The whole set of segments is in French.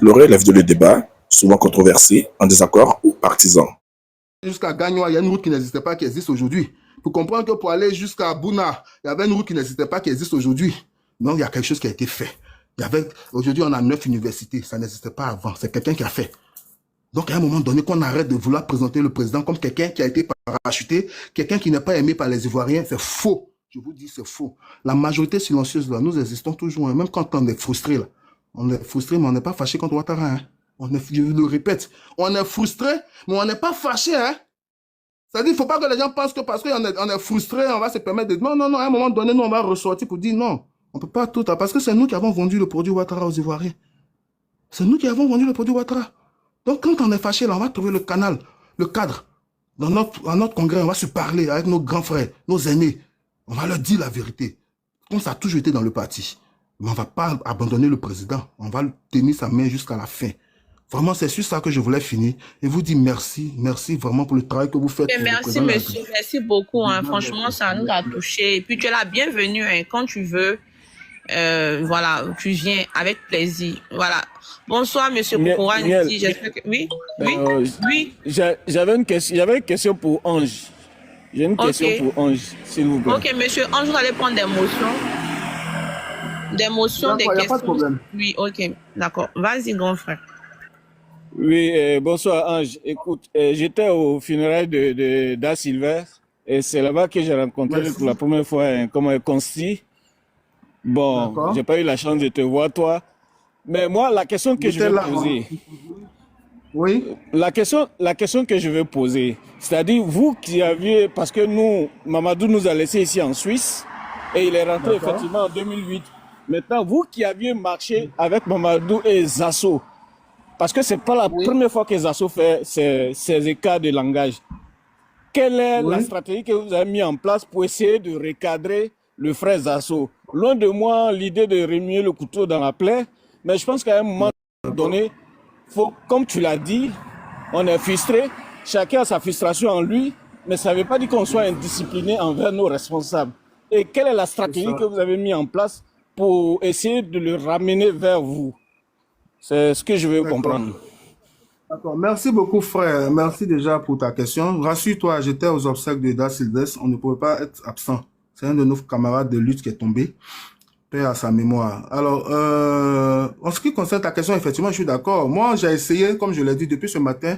le relève de le débat, souvent controversé, en désaccord ou partisan. Jusqu'à Gagnoa, il y a une route qui n'existait pas, qui existe aujourd'hui. Pour comprendre que pour aller jusqu'à Bouna, il y avait une route qui n'existait pas, qui existe aujourd'hui. Donc, il y a quelque chose qui a été fait. Aujourd'hui, on a 9 universités. Ça n'existait pas avant. C'est quelqu'un qui a fait. Donc, à un moment donné, qu'on arrête de vouloir présenter le président comme quelqu'un qui a été parachuté, quelqu'un qui n'est pas aimé par les Ivoiriens, c'est faux. Je vous dis, c'est faux. La majorité silencieuse, là, nous existons toujours, hein, même quand on est frustré, là. On est frustré, mais on n'est pas fâché contre Ouattara, hein. Je le répète, on est frustré, mais on n'est pas fâché, hein. C'est-à-dire, il ne faut pas que les gens pensent que parce qu'on est frustré, on va se permettre de... Non, non, non, à un moment donné, nous, on va ressortir pour dire non. On ne peut pas tout, parce que c'est nous qui avons vendu le produit Ouattara aux Ivoiriens. C'est nous qui avons vendu le produit Ouattara. Donc, quand on est fâché, là, on va trouver le canal, le cadre. Dans notre congrès, on va se parler avec nos grands frères, nos aînés. On va leur dire la vérité. Comme ça a toujours été dans le parti. Mais on ne va pas abandonner le président. On va tenir sa main jusqu'à la fin. Vraiment, c'est sur ça que je voulais finir. Et vous dire merci. Merci vraiment pour le travail que vous faites. Merci, monsieur. Merci beaucoup. Hein. Franchement, ça nous a touché. Et puis, tu es la bienvenue. Hein. Quand tu veux, voilà, tu viens avec plaisir. Voilà. Bonsoir, monsieur Koukoura. Oui, oui. J'avais une question pour Ange. J'ai une question pour Ange, s'il vous plaît. Ok, monsieur Ange, vous allez prendre des motions. Des motions, des questions. Il n'y a pas de problème. Oui, ok, d'accord. Vas-y, grand frère. Oui, bonsoir Ange. Écoute, j'étais au funérail de Da Silver et c'est là-bas que j'ai rencontré pour la première fois comme Consti. Bon, j'ai pas eu la chance de te voir toi. Mais moi, la question que je vais poser... Oui. La question que je veux poser, c'est-à-dire vous qui aviez... Parce que nous, Mamadou nous a laissé ici en Suisse et il est rentré effectivement en 2008. Maintenant, vous qui aviez marché avec Mamadou et Zasso, parce que c'est pas la première fois que Zasso fait ces écarts de langage. Quelle est la stratégie que vous avez mise en place pour essayer de recadrer le frère Zasso? Loin de moi l'idée de remuer le couteau dans la plaie, mais je pense qu'à un moment donné, faut, comme tu l'as dit, on est frustré, chacun a sa frustration en lui, mais ça ne veut pas dire qu'on soit indiscipliné envers nos responsables. Et quelle est la stratégie que vous avez mise en place pour essayer de le ramener vers vous? C'est ce que je veux comprendre. D'accord. Merci beaucoup, frère. Merci déjà pour ta question. Rassure-toi, j'étais aux obsèques de Da Sylvestre. On ne pouvait pas être absent. C'est un de nos camarades de lutte qui est tombé. Paix à sa mémoire. Alors, en ce qui concerne ta question, effectivement, je suis d'accord. Moi, j'ai essayé, comme je l'ai dit depuis ce matin,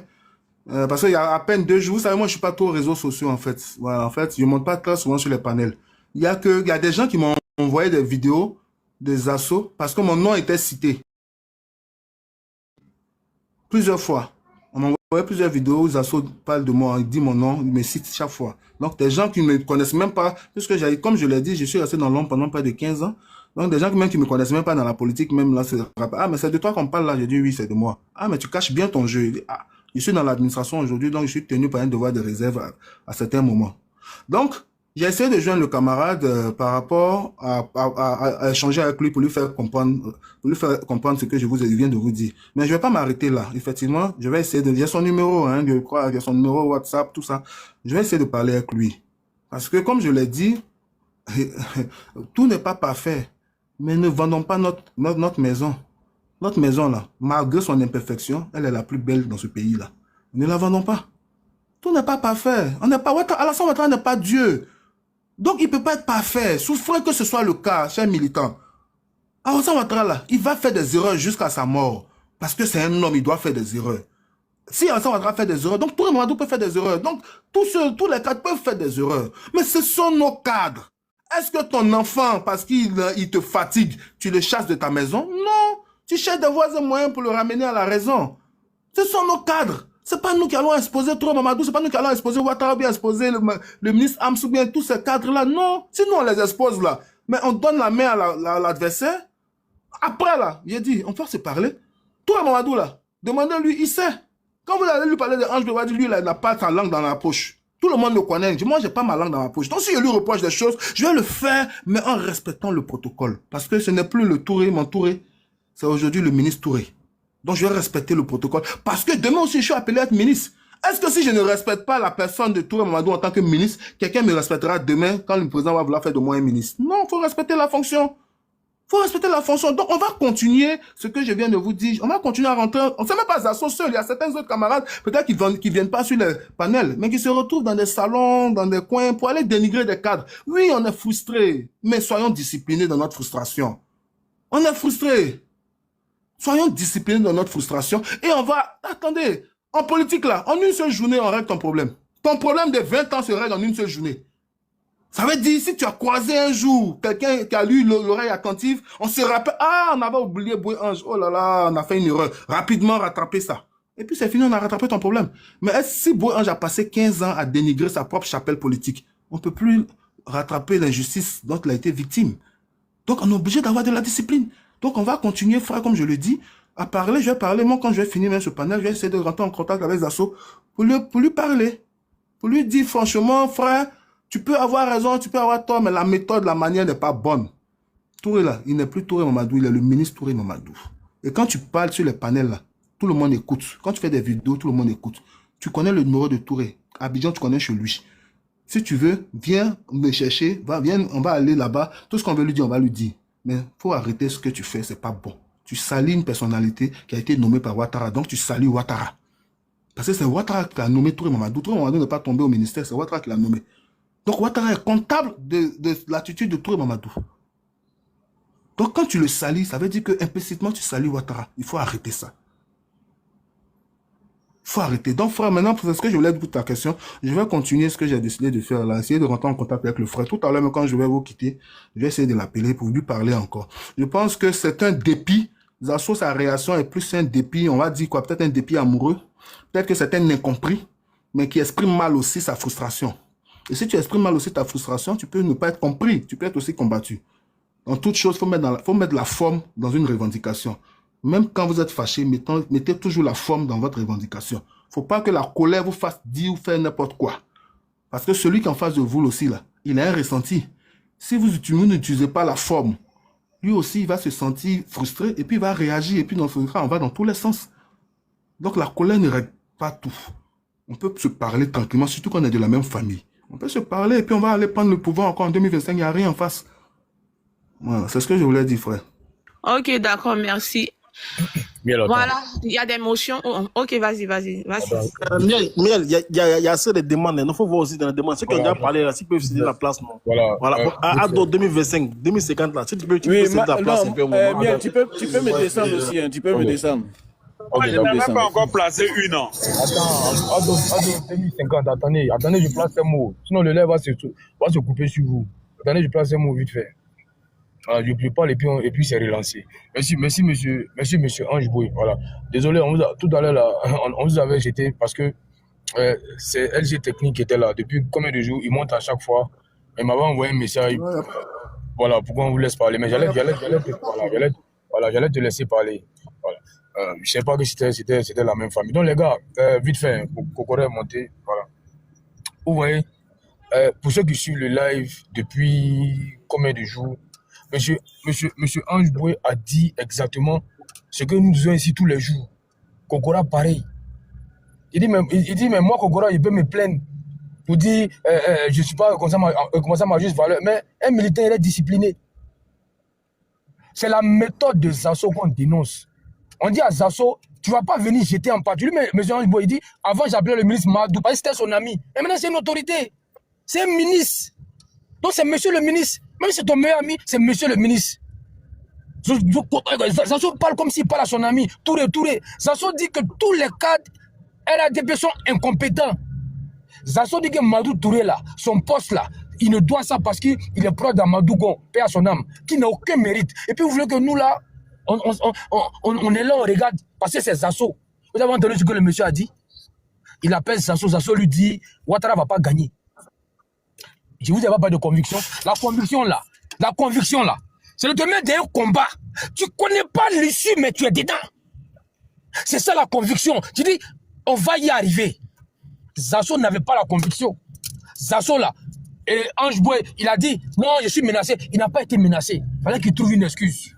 parce qu'il y a à peine 2 jours, vous savez, moi, je suis pas trop aux réseaux sociaux, en fait. Voilà, en fait, je monte pas très souvent sur les panels. Il y a des gens qui m'ont envoyé des vidéos des assauts parce que mon nom était cité. Plusieurs fois. On m'a envoyé plusieurs vidéos où Zasso parle de moi, il dit mon nom, il me cite chaque fois. Donc, des gens qui ne me connaissent même pas, puisque comme je l'ai dit, je suis resté dans l'ombre pendant près de 15 ans. Donc, des gens même qui ne me connaissent même pas dans la politique, même là, c'est ah, mais c'est de toi qu'on parle là. J'ai dit oui, c'est de moi. Ah, mais tu caches bien ton jeu. Ah, je suis dans l'administration aujourd'hui, donc je suis tenu par un devoir de réserve à certains moments. Donc, j'ai essayé de joindre le camarade par rapport à échanger avec lui pour lui faire comprendre ce que je viens de vous dire. Mais je vais pas m'arrêter là. Effectivement, je vais essayer de lire son numéro, hein, je crois, il y a son numéro WhatsApp, tout ça. Je vais essayer de parler avec lui. Parce que comme je l'ai dit, tout n'est pas parfait. Mais ne vendons pas notre maison. Notre maison là, malgré son imperfection, elle est la plus belle dans ce pays là. Ne la vendons pas. Tout n'est pas parfait. Alassane Ouattara n'est pas Dieu. Donc, il ne peut pas être parfait. Souffrez que ce soit le cas, chers militants. Alassane Ouattara, là, il va faire des erreurs jusqu'à sa mort. Parce que c'est un homme, il doit faire des erreurs. Si Alassane Ouattara fait des erreurs, donc tout le monde peut faire des erreurs. Donc, tous les cadres peuvent faire des erreurs. Mais ce sont nos cadres. Est-ce que ton enfant, parce qu'il te fatigue, tu le chasses de ta maison? Non. Tu cherches des voies et moyens pour le ramener à la raison. Ce sont nos cadres. C'est pas nous qui allons exposer trop Mamadou, c'est pas nous qui allons exposer Ouattara, bien exposer le ministre Amsou, bien tous ces cadres-là. Non, sinon on les expose là. Mais on donne la main à l'adversaire. Après là, j'ai dit, on peut se parler. Toi Mamadou là, demandez-lui, il sait. Quand vous allez lui parler de Ange de Wadi, lui, il n'a pas sa langue dans la poche. Tout le monde le connaît. Moi, j'ai pas ma langue dans ma poche. Donc, si je lui reproche des choses, je vais le faire, mais en respectant le protocole. Parce que ce n'est plus le Touré, mon Touré. C'est aujourd'hui le ministre Touré. Donc, je vais respecter le protocole. Parce que demain aussi, je suis appelé à être ministre. Est-ce que si je ne respecte pas la personne de Touré Mamadou en tant que ministre, quelqu'un me respectera demain quand le président va vouloir faire de moi un ministre? Non, il faut respecter la fonction. faut respecter la fonction. Donc, on va continuer ce que je viens de vous dire. On va continuer à rentrer. On ne fait même pas Zasso seul. Il y a certains autres camarades, peut-être qui viennent pas sur les panels, mais qui se retrouvent dans des salons, dans des coins, pour aller dénigrer des cadres. Oui, on est frustrés, mais soyons disciplinés dans notre frustration. On est frustrés. Soyons disciplinés dans notre frustration. Et on va... Attendez, en politique, là, en une seule journée, on règle ton problème. Ton problème de 20 ans se règle en une seule journée. Ça veut dire, si tu as croisé un jour quelqu'un qui a lu l'oreille attentive, on se rappelle, ah, on avait oublié Boué Ange, oh là là, on a fait une erreur. Rapidement rattraper ça. Et puis c'est fini, on a rattrapé ton problème. Mais si Boué Ange a passé 15 ans à dénigrer sa propre chapelle politique, on ne peut plus rattraper l'injustice dont il a été victime. Donc on est obligé d'avoir de la discipline. Donc on va continuer, frère, comme je le dis, à parler. Je vais parler, moi quand je vais finir même ce panel, je vais essayer de rentrer en contact avec Zasso pour lui parler. Pour lui dire franchement, frère, tu peux avoir raison, tu peux avoir tort, mais la méthode, la manière n'est pas bonne. Touré là, il n'est plus Touré Mamadou, il est le ministre Touré Mamadou. Et quand tu parles sur les panels là, tout le monde écoute. Quand tu fais des vidéos, tout le monde écoute. Tu connais le numéro de Touré. Abidjan, tu connais chez lui. Si tu veux, viens me chercher, viens, on va aller là-bas. Tout ce qu'on veut lui dire, on va lui dire. Mais il faut arrêter ce que tu fais, c'est pas bon. Tu salis une personnalité qui a été nommée par Ouattara, donc tu salis Ouattara. Parce que c'est Ouattara qui a nommé Touré Mamadou. Touré Mamadou n'est pas tombé au ministère, c'est Ouattara qui l'a nommé. Donc Ouattara est comptable de l'attitude de Touré Mamadou. Donc quand tu le salis, ça veut dire que implicitement tu salis Ouattara. Il faut arrêter ça. Il faut arrêter. Donc frère, maintenant, c'est ce que je voulais dire pour ta question. Je vais continuer ce que j'ai décidé de faire là. Essayer de rentrer en contact avec le frère. Tout à l'heure, quand je vais vous quitter, je vais essayer de l'appeler pour lui parler encore. Je pense que c'est un dépit. Zasso, sa réaction est plus un dépit. On va dire quoi? Peut-être un dépit amoureux. Peut-être que c'est un incompris, mais qui exprime mal aussi sa frustration. Et si tu exprimes mal aussi ta frustration, tu peux ne pas être compris, tu peux être aussi combattu. En toute chose, faut mettre la forme dans une revendication. Même quand vous êtes fâché, mettez toujours la forme dans votre revendication. Faut pas que la colère vous fasse dire ou faire n'importe quoi. Parce que celui qui est en face de vous aussi, là, il a un ressenti. Si vous n'utilisez pas la forme, lui aussi, il va se sentir frustré et puis il va réagir. Et puis dans ce cas, on va dans tous les sens. Donc la colère ne règle pas tout. On peut se parler tranquillement, surtout qu'on est de la même famille. On peut se parler et puis on va aller prendre le pouvoir encore en 2025. Il n'y a rien en face. Voilà, c'est ce que je voulais dire, frère. Ok, d'accord, merci. Voilà, il y a des motions. Oh, ok, vas-y. Miel, il y a assez de demandes. Il faut voir aussi dans les demandes. Ceux qui ont déjà parlé là, s'ils peuvent céder la place, non. Voilà. À 2025, 2050, là, si tu peux céder la place. Miel, tu peux me descendre aussi. Tu peux me descendre. Moi, je n'ai même pas encore placé une. Attends, 2050, attendez, je place un mot. Sinon, le lait va se couper sur vous. Attendez, je place un mot vite fait. Voilà, je prépare et puis c'est relancé. Merci, monsieur Ange Boué. Voilà. Désolé, tout à l'heure, là, on vous avait jeté parce que c'est LG Technique qui était là. Depuis combien de jours, il monte à chaque fois. Il m'avait envoyé un message. Voilà, pourquoi on vous laisse parler. Mais j'allais te laisser parler. Voilà. Je ne sais pas que c'était la même famille. Donc les gars, vite fait, Kokoro est monté. Voilà. Vous voyez, pour ceux qui suivent le live depuis combien de jours, Monsieur Ange Boué a dit exactement ce que nous disons ici tous les jours. Kokora pareil. Il dit mais moi Kokora, il peut me plaindre pour dire je ne suis pas comme ça ma juste valeur. Mais un militaire, il est discipliné. C'est la méthode de Zasso qu'on dénonce. On dit à Zasso, tu ne vas pas venir jeter en pâture. Mais M. Ange Boué, il dit, avant j'appelais le ministre Madou, parce que c'était son ami. Et maintenant c'est une autorité. C'est un ministre. Donc c'est monsieur le ministre. Même si c'est ton meilleur ami, c'est monsieur le ministre. Zasso parle comme s'il parle à son ami. Touré. Zasso dit que tous les cadres RADP sont incompétents. Zasso dit que Madou Touré là, son poste là, il ne doit ça parce qu'il est proche d'Amadou Gon, paix à son âme, qui n'a aucun mérite. Et puis vous voulez que nous là, on est là, on regarde, parce que c'est Zasso. Vous avez entendu ce que le monsieur a dit? Il appelle Zasso, Zasso lui dit, Ouattara ne va pas gagner. Je vous avais pas de conviction. La conviction là, c'est de te mettre dans un combat. Tu ne connais pas l'issue, mais tu es dedans. C'est ça la conviction. Tu dis, on va y arriver. Zasso n'avait pas la conviction. Zasso là, et Ange Boué, il a dit, non, je suis menacé. Il n'a pas été menacé. Il fallait qu'il trouve une excuse.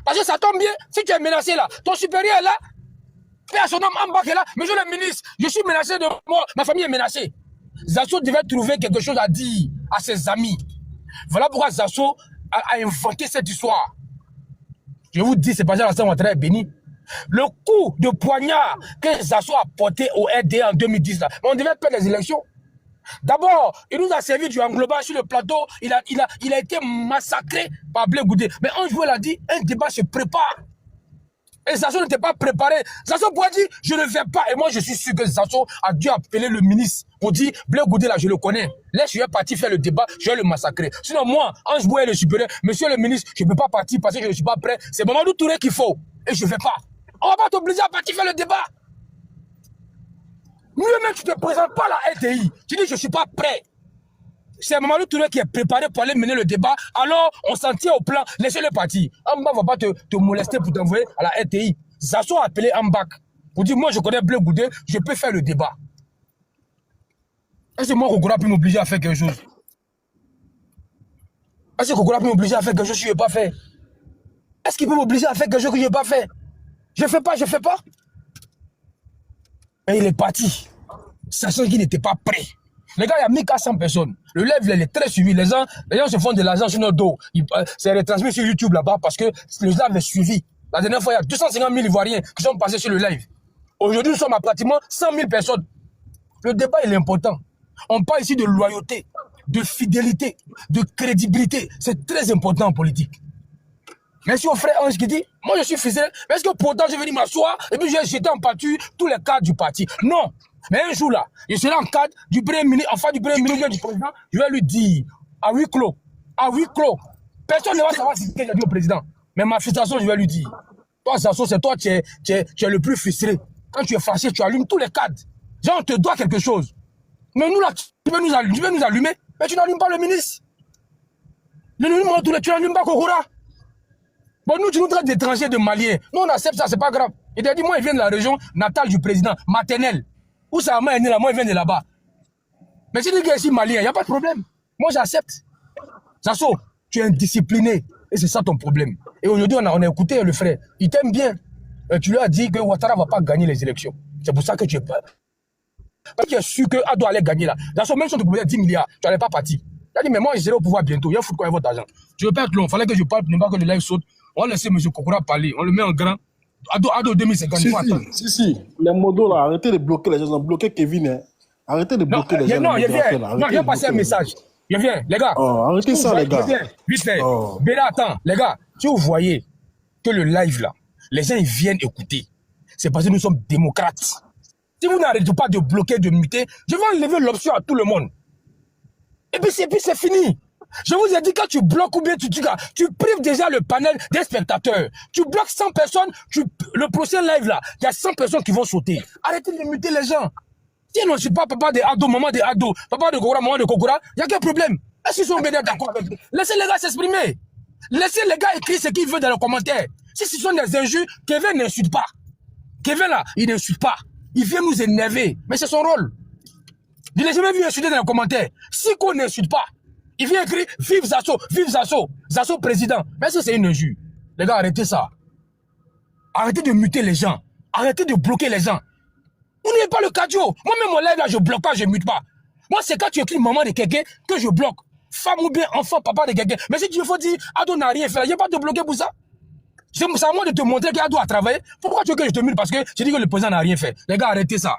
Parce que ça tombe bien, si tu es menacé là, ton supérieur est là, paix à son âme, en bas est là, monsieur le ministre, je suis menacé de mort, ma famille est menacée. Zasso devait trouver quelque chose à dire à ses amis. Voilà pourquoi Zasso a inventé cette histoire. Je vous dis, c'est pas ça, on est béni. Le coup de poignard que Zasso a porté au RD en 2010, là, on devait perdre les élections. D'abord, il nous a servi du englobant sur le plateau, il a été massacré par Blé Goudé. Mais un jour, il a dit, un débat se prépare. Et Zasso n'était pas préparé. Zasso pourrait dire, je ne vais pas. Et moi, je suis sûr que Zasso a dû appeler le ministre pour dire, Blé Goudé, là, je le connais. Laisse, je vais partir faire le débat, je vais le massacrer. Sinon, moi, Ange Boué, le supérieur, monsieur le ministre, je ne peux pas partir parce que je ne suis pas prêt. C'est Mamadou Touré qu'il faut. Et je ne vais pas. On ne va pas t'obliger à partir faire le débat. Lui-même, tu ne te présentes pas à la RTI. Tu dis, je ne suis pas prêt. C'est Mamadou Touré qui est préparé pour aller mener le débat. Alors, on s'en tient au plan. Laissez-le partir. Amba ne va pas te molester pour t'envoyer à la RTI. Zasso a appelé Ambak pour dire, moi, je connais Blé Goudé, je peux faire le débat. Est-ce que moi, Kokora peut m'obliger à faire quelque chose? Est-ce que Kokora peut m'obliger à faire quelque chose que je ne vais pas faire? Est-ce qu'il peut m'obliger à faire quelque chose que je ne vais pas faire? Je ne fais pas, je ne fais pas. Et il est parti, sachant qu'il n'était pas prêt. Les gars, il y a 1400 personnes. Le live, il est très suivi. Les gens se font de l'argent sur notre dos. C'est retransmis sur YouTube là-bas parce que le live est suivi. La dernière fois, il y a 250 000 Ivoiriens qui sont passés sur le live. Aujourd'hui, nous sommes à pratiquement 100 000 personnes. Le débat, il est important. On parle ici de loyauté, de fidélité, de crédibilité. C'est très important en politique. Merci au frère Ange qui dit, moi je suis fidèle, mais est-ce que pourtant je vais venir m'asseoir et puis je vais jeter en pâture tous les cadres du parti? Non. Mais un jour là, je serai en cadre du premier ministre, enfin du premier ministre du président, je vais lui dire, à huis clos, personne ne va savoir ce que j'ai dit au président. Mais ma frustration, je vais lui dire, toi Zasso, c'est toi qui es le plus frustré. Quand tu es fâché, tu allumes tous les cadres. Genre, on te doit quelque chose. Mais nous là, tu veux nous allumer, mais tu n'allumes pas le ministre. Tu n'allumes pas Kokora. Bon, nous, tu nous traites d'étrangers, de Maliens. Nous, on accepte ça, c'est pas grave. Il t'a dit, moi, il vient de la région natale du président, maternelle. Où ça m'a né là, moi, il vient de là-bas. Mais si tu dis ici Malien, il n'y a pas de problème. Moi, j'accepte. Zasso, tu es indiscipliné. Et c'est ça ton problème. Et aujourd'hui, on a écouté le frère. Il t'aime bien. Tu lui as dit que Ouattara ne va pas gagner les élections. C'est pour ça que tu es peur. Parce qu'il a su que Ado allait gagner là. Zasso, même si on te proposait 10 milliards, tu n'allais pas partir. Il a dit, mais moi, je serai au pouvoir bientôt. Il y a foutu quoi avec votre argent. Je ne veux pas être long. Il fallait que je parle pour ne pas que le live saute. On va laisser M. Kokora parler. On le met en grand. Ado 2050. Si. Les modos là, arrêtez de bloquer les gens. Ils ont bloqué Kevin. Hein. Arrêtez de bloquer les gens. Non, je viens passer un message. Je viens, les gars. Arrêtez ça, les gars. Vite fait. Béla, attends, les gars. Si vous voyez que le live là, les gens ils viennent écouter, c'est parce que nous sommes démocrates. Si vous n'arrêtez pas de bloquer, de muter, je vais enlever l'option à tout le monde. Et puis c'est fini. Je vous ai dit, quand tu bloques ou bien tu prives déjà le panel des spectateurs. Tu bloques 100 personnes, le prochain live là, il y a 100 personnes qui vont sauter. Arrêtez de muter les gens. Si on ne suit pas papa des ados, maman des ados, papa de Kokora, maman de Kokora, il n'y a quel problème. Est-ce qu'ils sont bien d'accord avec nous? Laissez les gars s'exprimer. Laissez les gars écrire ce qu'ils veulent dans les commentaires. Si ce sont des injures, Kevin n'insulte pas. Kevin là, il n'insulte pas. Il vient nous énerver. Mais c'est son rôle. Je n'ai jamais vu insulter dans les commentaires. Si qu'on n'insulte pas, il vient écrire « Vive Zasso, vive Zasso, Zasso président ». Mais ça, c'est une injure. Les gars, arrêtez ça. Arrêtez de muter les gens. Arrêtez de bloquer les gens. Vous n'avez pas le cardio. Moi-même, mon live, là, je bloque pas, je mute pas. Moi, c'est quand tu écris maman de quelqu'un que je bloque. Femme ou bien enfant, papa de quelqu'un. Mais si tu veux dire « Ado n'a rien fait », je ne vais pas te bloquer pour ça. C'est à moi de te montrer qu'Ado a travaillé. Pourquoi tu veux que je te mute? Parce que je dis que le président n'a rien fait. Les gars, arrêtez ça.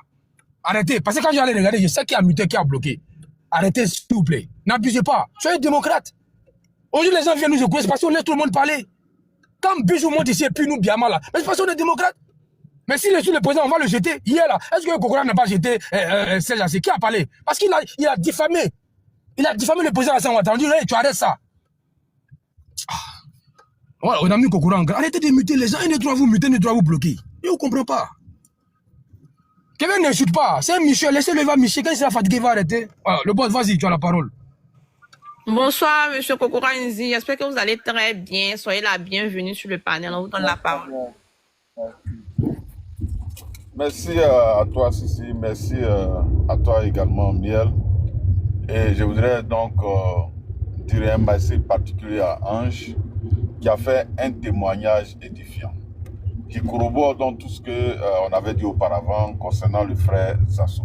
Arrêtez. Parce que quand j'allais regarder, je sais qui a muté, qui a bloqué. Arrêtez, s'il vous plaît. N'abusez pas. Soyez démocrate. Aujourd'hui, les gens viennent nous écouter. C'est parce qu'on laisse tout le monde parler. Quand Bijou monte ici et puis nous, Biama là. Mais c'est parce qu'on est démocrate. Mais si le président, on va le jeter. Hier là, est-ce que Kokora n'a pas jeté Serge Assé? Qui a parlé? Parce qu'il a diffamé. Il a diffamé le président Hassan Ouattara. On dit, hey, tu arrêtes ça. Voilà, on a mis Kokora en grand. Arrêtez de muter les gens. Il ne doit vous muter, il ne doit vous bloquer. Et on ne comprend pas. Kevin n'insulte pas. C'est Michel. Laissez-le voir Michel. Quand il sera fatigué, il va arrêter. Voilà, le boss, vas-y, tu as la parole. Bonsoir, M. Kokora Nzi. J'espère que vous allez très bien. Soyez la bienvenue sur le panel. On vous donne la parole. Merci à toi, Sissi. Merci à toi également, Miel. Et je voudrais donc dire un merci particulier à Ange qui a fait un témoignage édifiant, qui corrobore donc tout ce qu'on avait dit auparavant concernant le frère Zasso.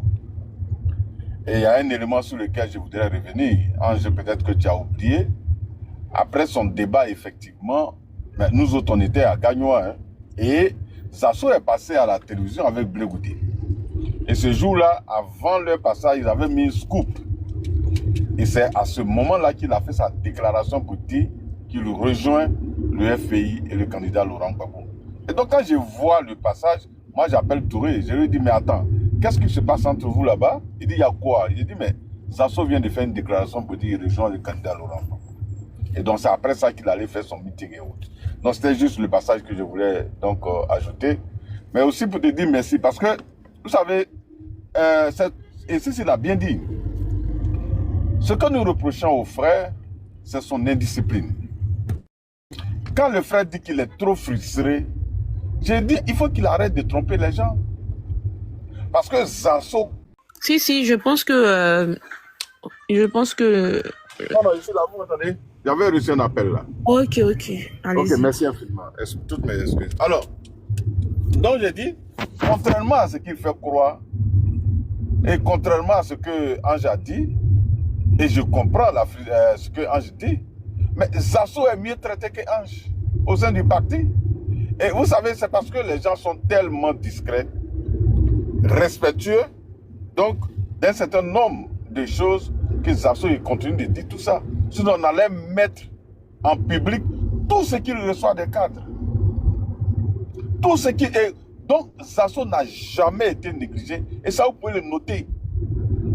Et il y a un élément sur lequel je voudrais revenir. Ange, peut-être que tu as oublié. Après son débat, effectivement, Mais nous autres, on était à Gagnois. Hein. Et Zasso est passé à la télévision avec Blé Goudé. Et ce jour-là, avant leur passage, ils avaient mis un scoop. Et c'est à ce moment-là qu'il a fait sa déclaration pour dire qu'il rejoint le FPI et le candidat Laurent Gbagbo. Et donc, quand je vois le passage, moi, j'appelle Touré. Je lui dis, mais attends, qu'est-ce qui se passe entre vous là-bas? Il dit, il y a quoi? J'ai dit, mais Zasso vient de faire une déclaration pour dire qu'il rejoint le candidat Laurent Gbagbo. Et donc, c'est après ça qu'il allait faire son meeting et autres. Donc, c'était juste le passage que je voulais donc ajouter. Mais aussi pour te dire merci. Parce que, vous savez, et Cécile a bien dit, ce que nous reprochons au frère, c'est son indiscipline. Quand le frère dit qu'il est trop frustré, j'ai dit, il faut qu'il arrête de tromper les gens. Parce que Zasso... Si, je pense que... Non, ici, là, vous m'entendez? J'avais reçu un appel, là. Ok, allez-y. Ok, merci infiniment. Toutes mes excuses. Alors, donc j'ai dit, contrairement à ce qu'il fait croire, et contrairement à ce que Ange a dit, et je comprends ce que Ange dit, mais Zasso est mieux traité que Ange au sein du parti. Et vous savez, c'est parce que les gens sont tellement discrets, respectueux, donc d'un certain nombre de choses que Zasso il continue de dire tout ça. Sinon, on allait mettre en public tout ce qu'il reçoit des cadres. Tout ce qui est... Donc, Zasso n'a jamais été négligé. Et ça, vous pouvez le noter.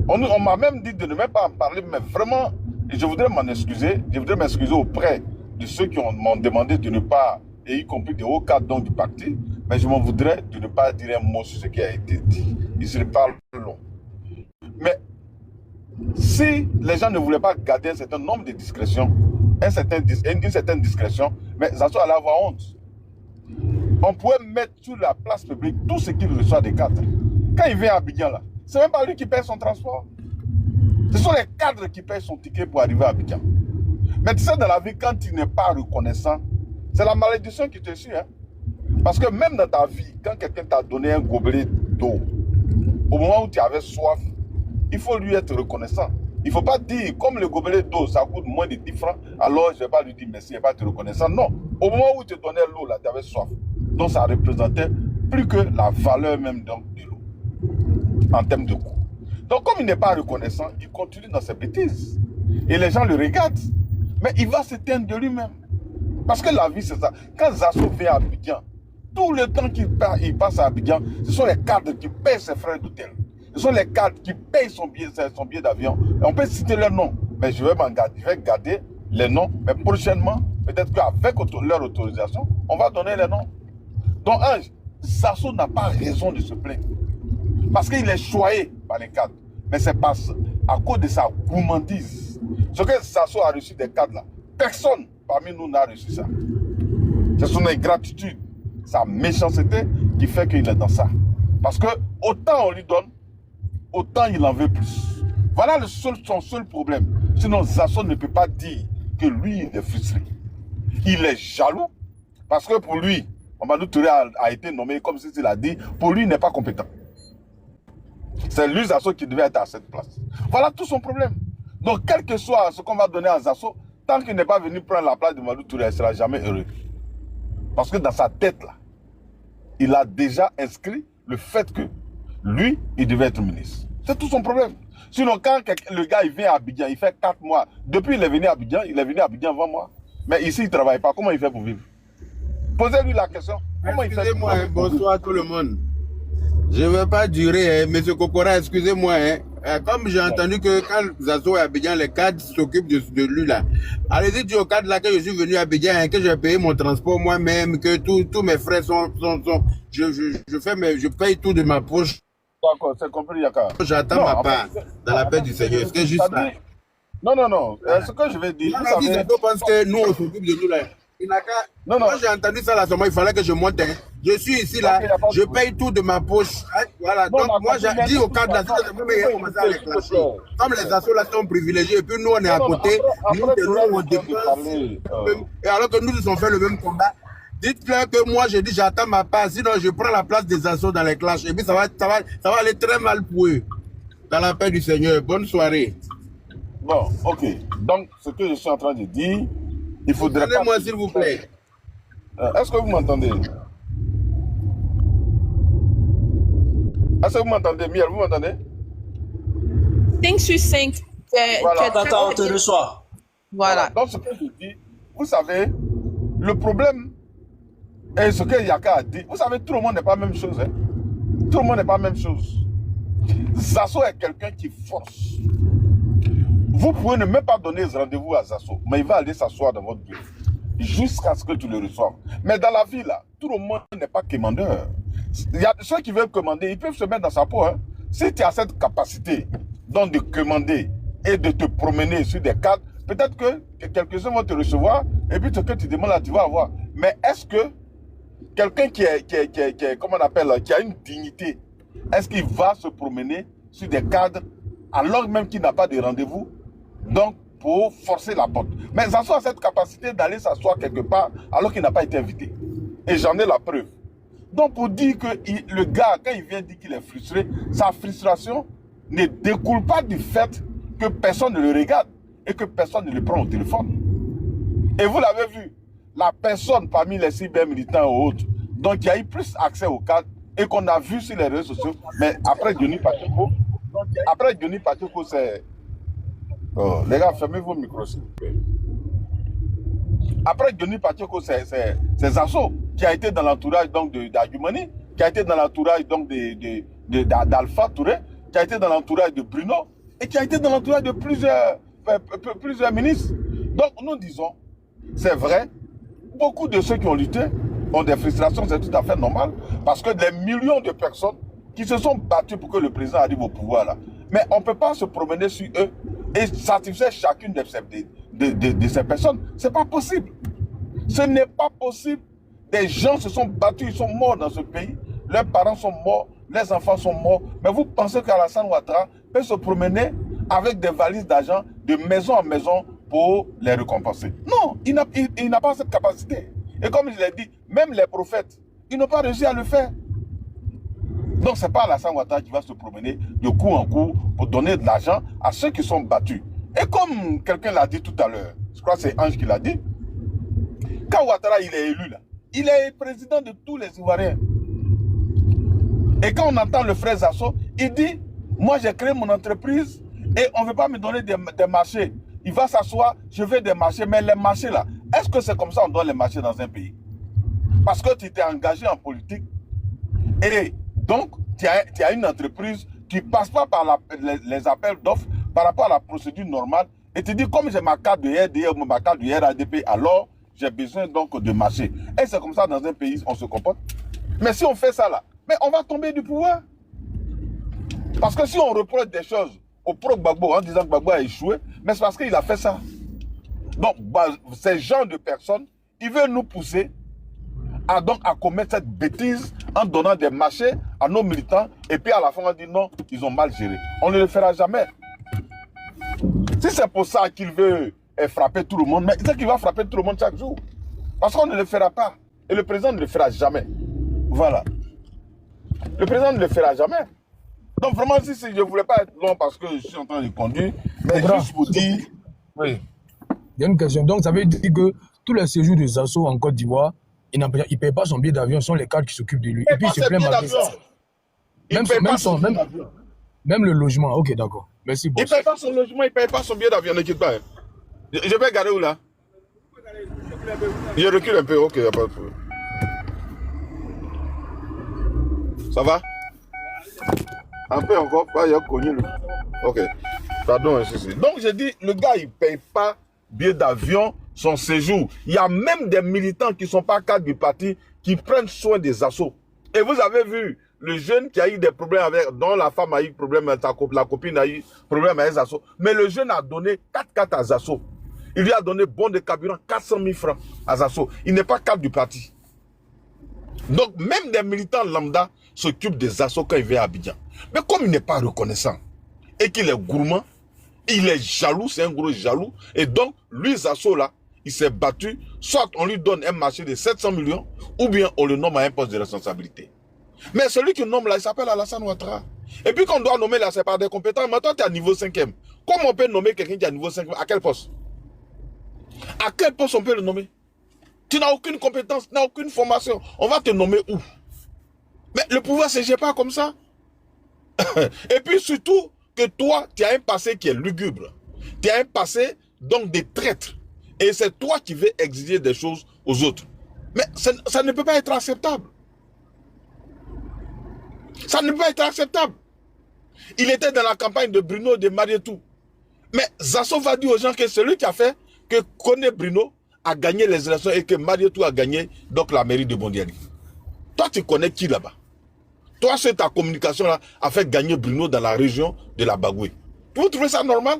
On m'a même dit de ne même pas en parler, mais vraiment, je voudrais m'en excuser. Je voudrais m'excuser auprès de ceux qui m'ont demandé de ne pas, et y compris des hauts cadres donc, du parti, mais je m'en voudrais de ne pas dire un mot sur ce qui a été dit. Il se parle long. Mais si les gens ne voulaient pas garder un certain nombre de discrétions, une certaine discrétion, mais Zasso allait avoir honte. On pouvait mettre sur la place publique tout ce qu'il reçoit des cadres. Quand il vient à Abidjan, là, c'est même pas lui qui paye son transport. Ce sont les cadres qui payent son ticket pour arriver à Abidjan. Mais tu sais, dans la vie, quand tu n'es pas reconnaissant, c'est la malédiction qui te suit. Hein? Parce que même dans ta vie, quand quelqu'un t'a donné un gobelet d'eau, au moment où tu avais soif, il faut lui être reconnaissant. Il ne faut pas dire, comme le gobelet d'eau, ça coûte moins de 10 francs, alors je ne vais pas lui dire merci, je ne vais pas être reconnaissant. Non, au moment où tu te donnais l'eau, là, tu avais soif. Donc ça représentait plus que la valeur même donc, de l'eau, en termes de coût. Donc comme il n'est pas reconnaissant, il continue dans ses bêtises. Et les gens le regardent, mais il va s'éteindre de lui-même. Parce que la vie, c'est ça. Quand Zasso vient à Abidjan, tout le temps qu'il passe à Abidjan, ce sont les cadres qui payent ses frais d'hôtel. Ce sont les cadres qui payent son billet d'avion. On peut citer leurs noms, mais je vais garder les noms. Mais prochainement, peut-être qu'avec leur autorisation, on va donner les noms. Donc, Ange, Zasso n'a pas raison de se plaindre. Parce qu'il est choyé par les cadres. Mais c'est à cause de sa gourmandise. Ce que Zasso a reçu des cadres là, personne parmi nous n'a reçu ça. C'est son ingratitude, sa méchanceté qui fait qu'il est dans ça. Parce que autant on lui donne, autant il en veut plus. Voilà son seul problème. Sinon, Zasso ne peut pas dire que lui, il est frustré. Il est jaloux parce que pour lui, Mamadou Touré a été nommé, comme il a dit, pour lui, il n'est pas compétent. C'est lui, Zasso, qui devait être à cette place. Voilà tout son problème. Donc, quel que soit ce qu'on va donner à Zasso, tant qu'il n'est pas venu prendre la place de Mamadou Touré, il ne sera jamais heureux. Parce que dans sa tête, là, il a déjà inscrit le fait que lui, il devait être ministre. C'est tout son problème. Sinon, quand le gars il vient à Abidjan, il fait 4 mois. Depuis il est venu à Abidjan, avant moi. Mais ici, il ne travaille pas. Comment il fait pour vivre? Posez-lui la question. Excusez-moi, bonsoir à tout le monde. Je ne vais pas durer, hein. Monsieur Kokora, excusez-moi. Hein. Comme j'ai entendu que quand Zasso est à Abidjan, les cadres s'occupent de lui là. Allez-y dire aux cadres là que je suis venu à Abidjan, hein, que j'ai payé mon transport moi-même, que tous mes frais sont je paye tout de ma poche. D'accord, c'est compris, Yaka. J'attends ma part dans la paix du Seigneur. C'est juste ça. Non. Ce que je vais dire. Zasso pense que nous, on s'occupe de nous là. Moi j'ai entendu ça là, il fallait que je monte. Hein. Je suis ici là, je paye tout de ma poche. Hein. Voilà, donc moi j'ai dit au cadre là, c'est commencer à les clasher. Comme les assos là sont privilégiés, et puis nous on est à côté, nous on dépense. Et alors que nous nous avons fait le même combat. Dites-leur que moi j'ai dit j'attends ma part, sinon je prends la place des assos dans les clashs. Et puis ça va aller très mal pour eux. Dans la paix du Seigneur. Bonne soirée. Bon, ok. Donc ce que je suis en train de dire, il faudrait pas... moi s'il vous plaît. Est-ce que vous m'entendez? Est-ce que vous m'entendez, Miel? Vous m'entendez? 5 sur 5. Voilà. Attends, on te reçoit. Voilà. Donc, ce que je dis, vous savez, le problème, et ce que Yaka a dit, vous savez, tout le monde n'est pas la même chose. Hein? Tout le monde n'est pas la même chose. Zasso est quelqu'un qui force. Vous pouvez ne même pas donner rendez-vous à Zasso, mais il va aller s'asseoir dans votre bureau jusqu'à ce que tu le reçoives. Mais dans la vie, là, tout le monde n'est pas commandeur. Il y a ceux qui veulent commander, ils peuvent se mettre dans sa peau. Hein. Si tu as cette capacité donc de commander et de te promener sur des cadres, peut-être que quelques-uns vont te recevoir et puis ce que tu demandes là, tu vas avoir. Mais est-ce que quelqu'un qui comment on appelle, qui a une dignité, est-ce qu'il va se promener sur des cadres alors même qu'il n'a pas de rendez-vous, donc pour forcer la porte? Mais Zasso a cette capacité d'aller s'asseoir quelque part alors qu'il n'a pas été invité. Et j'en ai la preuve. Donc pour dire que le gars, quand il vient dire qu'il est frustré, sa frustration ne découle pas du fait que personne ne le regarde et que personne ne le prend au téléphone. Et vous l'avez vu, la personne parmi les cyber militants ou autres, donc il y a eu plus accès au cadre et qu'on a vu sur les réseaux sociaux, mais après Johnny Pacheco, c'est... Oh, les gars, fermez vos micros s'il vous plaît. Après Johnny Pacheco, c'est Zasso qui a été dans l'entourage d'Agumani, qui a été dans l'entourage d'Alpha Touré, qui a été dans l'entourage de Bruno et qui a été dans l'entourage de plusieurs ministres. Donc nous disons, c'est vrai, beaucoup de ceux qui ont lutté ont des frustrations, c'est tout à fait normal, parce que des millions de personnes qui se sont battues pour que le président arrive au pouvoir là. Mais on ne peut pas se promener sur eux et satisfaire chacune de ces personnes. Ce n'est pas possible. Ce n'est pas possible. Des gens se sont battus, ils sont morts dans ce pays. Leurs parents sont morts, les enfants sont morts. Mais vous pensez qu'Alassane Ouattara peut se promener avec des valises d'argent de maison en maison pour les récompenser? Non, il n'a pas cette capacité. Et comme je l'ai dit, même les prophètes, ils n'ont pas réussi à le faire. Donc ce n'est pas Alassane Ouattara qui va se promener de coup en coup pour donner de l'argent à ceux qui sont battus. Et comme quelqu'un l'a dit tout à l'heure, je crois que c'est Ange qui l'a dit, quand Ouattara il est élu là, il est président de tous les Ivoiriens. Et quand on entend le frère Zasso, il dit, moi j'ai créé mon entreprise et on ne veut pas me donner des marchés. Il va s'asseoir, je veux des marchés, mais les marchés là, est-ce que c'est comme ça qu'on donne les marchés dans un pays? Parce que tu t'es engagé en politique et donc tu as une entreprise qui ne passe pas par les appels d'offres par rapport à la procédure normale et tu dis comme j'ai ma carte de RDA ou ma carte de RADP, alors j'ai besoin donc de marché. Et c'est comme ça dans un pays, on se comporte. Mais si on fait ça là, mais on va tomber du pouvoir. Parce que si on reproche des choses au pro-Gbagbo en disant que Gbagbo a échoué, mais c'est parce qu'il a fait ça. Donc, ces gens de personnes, ils veulent nous pousser à commettre cette bêtise en donnant des marchés à nos militants et puis à la fin on dit non, ils ont mal géré. On ne le fera jamais. Si c'est pour ça qu'il veut frapper tout le monde, mais c'est qu'il va frapper tout le monde chaque jour. Parce qu'on ne le fera pas. Et le président ne le fera jamais. Voilà. Le président ne le fera jamais. Donc vraiment, si je ne voulais pas être long parce que je suis en train de conduire, mais juste pour dire... Oui. Il y a une question. Donc ça veut dire que tous les séjours de Zasso en Côte d'Ivoire, il ne paye pas son billet d'avion, ce sont les cadres qui s'occupent de lui. Et puis il se plaint malgré ça. Même le logement. Ok, d'accord. Merci beaucoup. Il ne paye pas son logement, il ne paye pas son billet d'avion, ne quitte pas. Je vais garder où là? Je recule un peu, ok, il n'y a pas de problème. Ça va? Un peu encore, pas, il a connu le... Ok, pardon, ceci. Donc j'ai dit, le gars, il ne paye pas billet d'avion, son séjour. Il y a même des militants qui ne sont pas cadres du parti qui prennent soin des assauts. Et vous avez vu le jeune qui a eu des problèmes avec, dont la femme a eu problème, la copine a eu problème avec Zasso. Mais le jeune a donné 4 à Zasso. Il lui a donné bon de carburant, 400 000 francs à Zasso. Il n'est pas cadre du parti. Donc même des militants lambda s'occupent des assauts quand il vient à Abidjan. Mais comme il n'est pas reconnaissant et qu'il est gourmand, il est jaloux, c'est un gros jaloux. Et donc, lui, Zasso là, il s'est battu. Soit on lui donne un marché de 700 millions, ou bien on le nomme à un poste de responsabilité. Mais celui qui nomme là, il s'appelle Alassane Ouattara. Et puis qu'on doit nommer là, c'est par des compétences. Mais toi, tu es à niveau 5e. Comment on peut nommer quelqu'un qui est à niveau 5e? À quel poste? À quel poste on peut le nommer? Tu n'as aucune compétence, tu n'as aucune formation. On va te nommer où? Mais le pouvoir ne se gère pas comme ça. Et puis surtout, que toi, tu as un passé qui est lugubre. Tu as un passé, donc, de traître. Et c'est toi qui veux exiger des choses aux autres. Mais ça ne peut pas être acceptable. Ça ne peut pas être acceptable. Il était dans la campagne de Bruno, de Marietou. Mais Zasso va dire aux gens que celui qui a fait que Koné Bruno a gagné les élections et que Marietou a gagné donc la mairie de Bondiali. Toi, tu connais qui là-bas? Toi, c'est ta communication là a fait gagner Bruno dans la région de la Bagoué. Vous trouvez ça normal?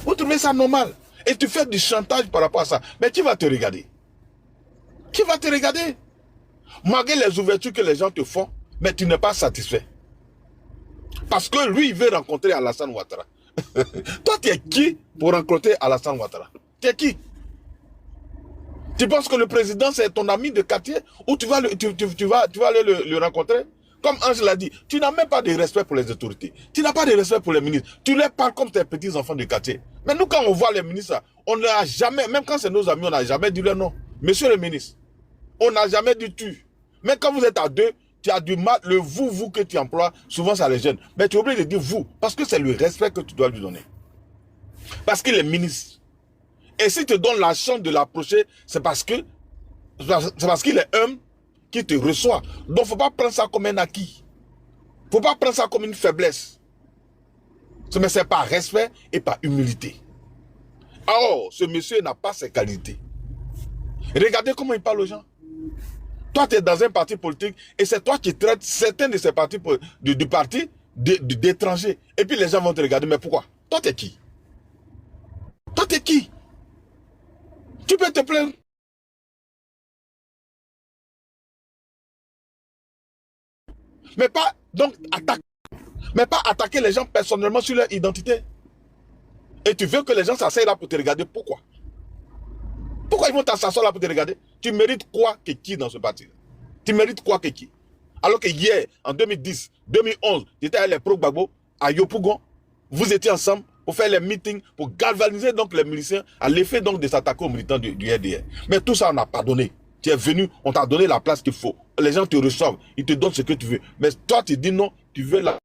Vous trouvez ça normal? Et tu fais du chantage par rapport à ça. Mais qui va te regarder? Qui va te regarder? Malgré les ouvertures que les gens te font, mais tu n'es pas satisfait. Parce que lui, il veut rencontrer Alassane Ouattara. Toi, tu es qui pour rencontrer Alassane Ouattara? Tu es qui? Tu penses que le président, c'est ton ami de quartier ou tu vas aller le rencontrer? Comme Ange l'a dit, tu n'as même pas de respect pour les autorités. Tu n'as pas de respect pour les ministres. Tu les parles comme tes petits enfants de quartier. Mais nous, quand on voit les ministres, on n'a jamais, même quand c'est nos amis, on n'a jamais dit leur nom. Monsieur le ministre, on n'a jamais dit tu. Mais quand vous êtes à deux, tu as du mal, le vous que tu emploies, souvent ça les gêne. Mais tu es obligé de dire vous, parce que c'est le respect que tu dois lui donner. Parce qu'il est ministre. Et si tu te donnes la chance de l'approcher, c'est parce qu'il est homme qui te reçoit. Donc, il ne faut pas prendre ça comme un acquis. Il ne faut pas prendre ça comme une faiblesse. Mais c'est par respect et par humilité. Or, ce monsieur n'a pas ses qualités. Regardez comment il parle aux gens. Toi, tu es dans un parti politique et c'est toi qui traites certains de ces partis du parti d'étrangers. Et puis les gens vont te regarder. Mais pourquoi? Toi, tu es qui? Toi, tu es qui? Tu peux te plaindre. Mais pas, donc, attaquer les gens personnellement sur leur identité. Et tu veux que les gens s'asseyent là pour te regarder. Pourquoi? Pourquoi ils vont t'asseoir là pour te regarder? Tu mérites quoi que qui dans ce parti? Tu mérites quoi que qui? Alors que hier, en 2010, 2011, j'étais avec les pro-Gbagbo à Yopougon. Vous étiez ensemble pour faire les meetings, pour galvaniser donc les miliciens à l'effet donc de s'attaquer aux militants du RDR. Mais tout ça, on n'a pas donné. Tu es venu, on t'a donné la place qu'il faut. Les gens te reçoivent, ils te donnent ce que tu veux. Mais toi, tu dis non, tu veux la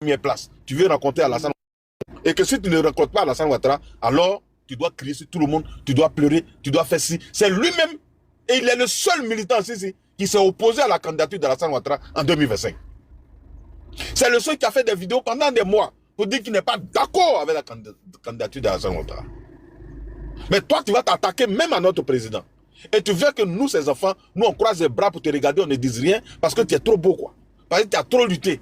première place. Tu veux rencontrer Alassane Ouattara. Et que si tu ne rencontres pas Alassane Ouattara, alors tu dois crier sur tout le monde, tu dois pleurer, tu dois faire ci. C'est lui-même, et il est le seul militant ici qui s'est opposé à la candidature d'Alassane Ouattara en 2025. C'est le seul qui a fait des vidéos pendant des mois pour dire qu'il n'est pas d'accord avec la candidature d'Alassane Ouattara. Mais toi, tu vas t'attaquer même à notre président. Et tu veux que nous, ces enfants, nous, on croise les bras pour te regarder, on ne dise rien parce que tu es trop beau, quoi. Parce que tu as trop lutté.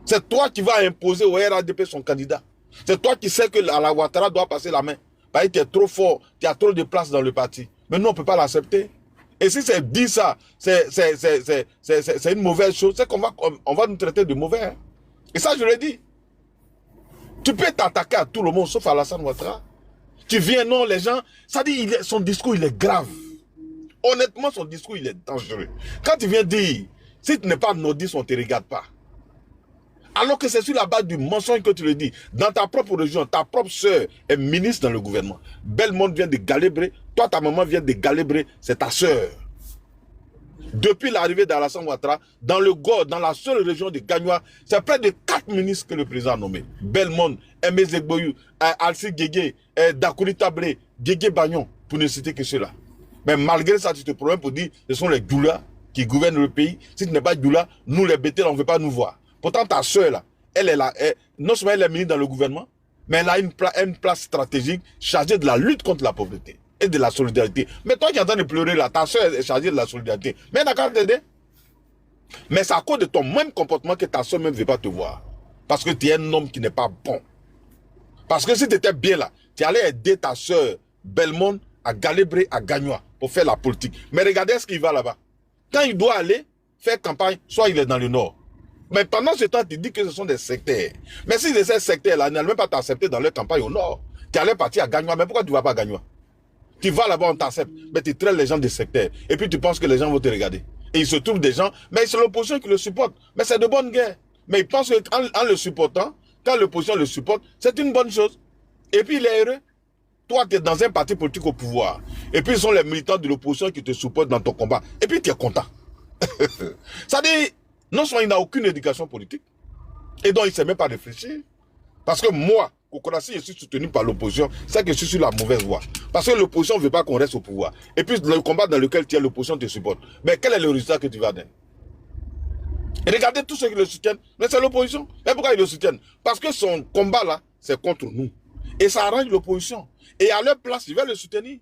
C'est toi qui vas imposer au RADP son candidat. C'est toi qui sais que la Ouattara doit passer la main. Parce que tu es trop fort, tu as trop de place dans le parti. Mais nous, on ne peut pas l'accepter. Et si c'est dit ça, c'est une mauvaise chose, c'est qu'on va nous traiter de mauvais. Hein. Et ça, je l'ai dit. Tu peux t'attaquer à tout le monde, sauf à Alassane Ouattara. Tu viens, non, les gens, ça dit, son discours, il est grave. Honnêtement, son discours, il est dangereux. Quand tu viens dire, si tu n'es pas nordiste, on ne te regarde pas. Alors que c'est sur la base du mensonge que tu le dis. Dans ta propre région, ta propre soeur est ministre dans le gouvernement. Bellemonde vient de Galébrer. Toi, ta maman vient de Galébrer. C'est ta soeur. Depuis l'arrivée d'Alassane Ouattara, dans le Gord, dans la seule région de Gagnoa, c'est près de 4 ministres que le président a nommé. Bellemonde, Aimé Zegboyou, Alci Guégué, Dakouri Tablé, Guégué Bagnon, pour ne citer que ceux-là. Mais malgré ça, tu te promènes pour dire ce sont les Djoula qui gouvernent le pays. Si tu n'es pas Djoula, nous les bêtés, on ne veut pas nous voir. Pourtant, ta soeur, là, elle est là. Non seulement elle est ministre dans le gouvernement, mais elle a une place stratégique chargée de la lutte contre la pauvreté et de la solidarité. Mais toi qui es en train de pleurer là, ta soeur est chargée de la solidarité. Mais elle n'a qu'à t'aider. Mais c'est à cause de ton même comportement que ta soeur même ne veut pas te voir. Parce que tu es un homme qui n'est pas bon. Parce que si tu étais bien là, tu allais aider ta soeur Bellemonde à Galébrer, à Gagnoa pour faire la politique. Mais regardez ce qu'il va là-bas. Quand il doit aller faire campagne, soit il est dans le nord. Mais pendant ce temps, tu dis que ce sont des sectaires. Mais si ces sectaires-là n'allaient même pas t'accepter dans leur campagne au nord, tu allais partir à Gagnoa. Mais pourquoi tu ne vas pas à Gagnoa? Tu vas là-bas, on t'accepte. Mais tu traites les gens des sectaires. Et puis tu penses que les gens vont te regarder. Et il se trouve des gens, mais c'est l'opposition qui le supporte. Mais c'est de bonne guerre. Mais il pense qu'en le supportant, quand l'opposition le supporte, c'est une bonne chose. Et puis il est heureux. toi, tu es dans un parti politique au pouvoir. Et puis, ils sont les militants de l'opposition qui te supportent dans ton combat. Et puis, tu es content. Ça dit, non seulement il n'a aucune éducation politique, et donc il ne sait même pas réfléchir. Parce que moi, Kokorasi, je suis soutenu par l'opposition, c'est que je suis sur la mauvaise voie. Parce que l'opposition ne veut pas qu'on reste au pouvoir. Et puis, le combat dans lequel tu es, l'opposition te supporte. Mais quel est le résultat que tu vas donner? Et regardez tous ceux qui le soutiennent. Mais c'est l'opposition. Mais pourquoi ils le soutiennent? Parce que son combat là, c'est contre nous. Et ça arrange l'opposition. Et à leur place, ils veulent le soutenir.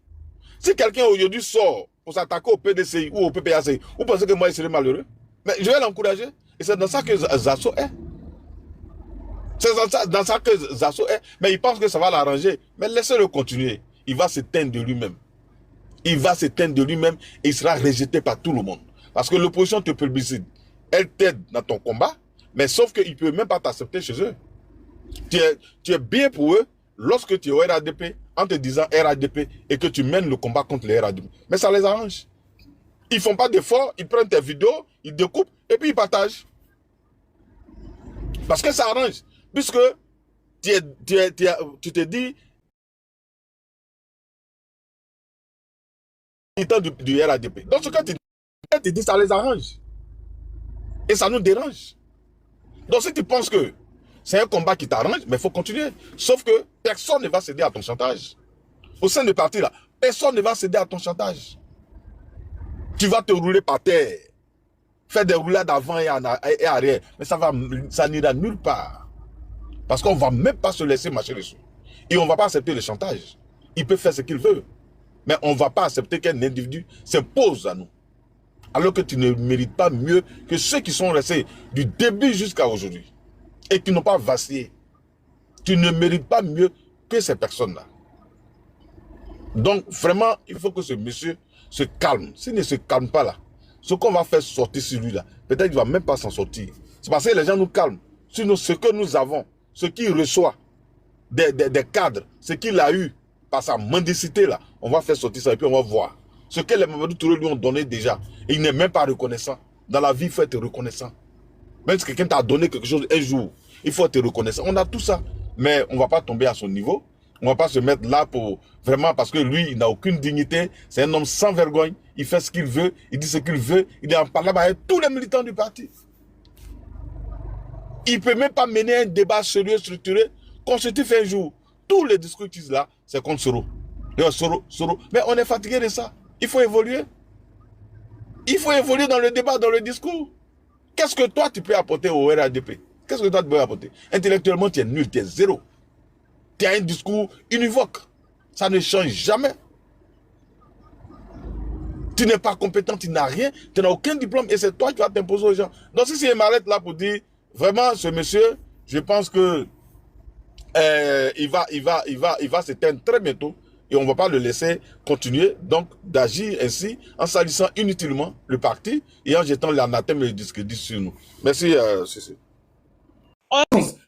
Si quelqu'un aujourd'hui sort pour s'attaquer au PDCI ou au PPACI, vous pensez que moi, il serait malheureux? Mais je vais l'encourager. Et c'est dans ça que Zasso est. C'est dans ça que Zasso est. Mais il pense que ça va l'arranger. Mais laissez-le continuer. Il va s'éteindre de lui-même. Il va s'éteindre de lui-même et il sera rejeté par tout le monde. Parce que l'opposition te publicite. Elle t'aide dans ton combat, mais sauf qu'ils ne peuvent même pas t'accepter chez eux. Tu es bien pour eux lorsque tu es au RADP, en te disant RADP, et que tu mènes le combat contre les RADP. Mais ça les arrange. Ils ne font pas d'efforts, ils prennent tes vidéos, ils découpent, et puis ils partagent. Parce que ça arrange. Puisque tu te dis, du RADP. Dans ce cas, tu dis ça les arrange. Et ça nous dérange. Donc si tu penses que c'est un combat qui t'arrange, mais il faut continuer. Sauf que personne ne va céder à ton chantage. Au sein du parti là, personne ne va céder à ton chantage. Tu vas te rouler par terre, faire des roulades avant et arrière, mais ça n'ira nulle part. Parce qu'on ne va même pas se laisser marcher dessus. Et on ne va pas accepter le chantage. Il peut faire ce qu'il veut. Mais on ne va pas accepter qu'un individu s'impose à nous. Alors que tu ne mérites pas mieux que ceux qui sont restés du début jusqu'à aujourd'hui et qui n'ont pas vacillé. Tu ne mérites pas mieux que ces personnes-là. Donc, vraiment, il faut que ce monsieur se calme. S'il ne se calme pas là, ce qu'on va faire sortir sur lui là, peut-être qu'il ne va même pas s'en sortir. C'est parce que les gens nous calment. Sinon, ce que nous avons, ce qu'il reçoit des cadres, ce qu'il a eu par sa mendicité là, on va faire sortir ça et puis on va voir. Ce que les Mamadou Touré lui ont donné déjà, et il n'est même pas reconnaissant. Dans la vie, il faut être reconnaissant. Même si quelqu'un t'a donné quelque chose un jour, il faut être reconnaissant. On a tout ça, mais on ne va pas tomber à son niveau. On ne va pas se mettre là pour vraiment, parce que lui, il n'a aucune dignité. C'est un homme sans vergogne. Il fait ce qu'il veut, il dit ce qu'il veut. Il est en parlant avec tous les militants du parti. Il ne peut même pas mener un débat sérieux, structuré, constructif un jour. Tous les discours qu'ils ont là, c'est contre Soro. Soro. Mais on est fatigué de ça. Il faut évoluer. Il faut évoluer dans le débat, dans le discours. Qu'est-ce que toi, tu peux apporter au RADP? Qu'est-ce que toi, tu peux apporter? Intellectuellement, tu es nul, tu es zéro. Tu as un discours univoque. Ça ne change jamais. Tu n'es pas compétent, tu n'as rien, tu n'as aucun diplôme et c'est toi qui vas t'imposer aux gens. Donc, si c'est m'arrête là pour dire, vraiment, ce monsieur, je pense que il va s'éteindre très bientôt. Et on ne va pas le laisser continuer donc d'agir ainsi en salissant inutilement le parti et en jetant l'anathème et le discrédit sur nous. Merci, Cécile.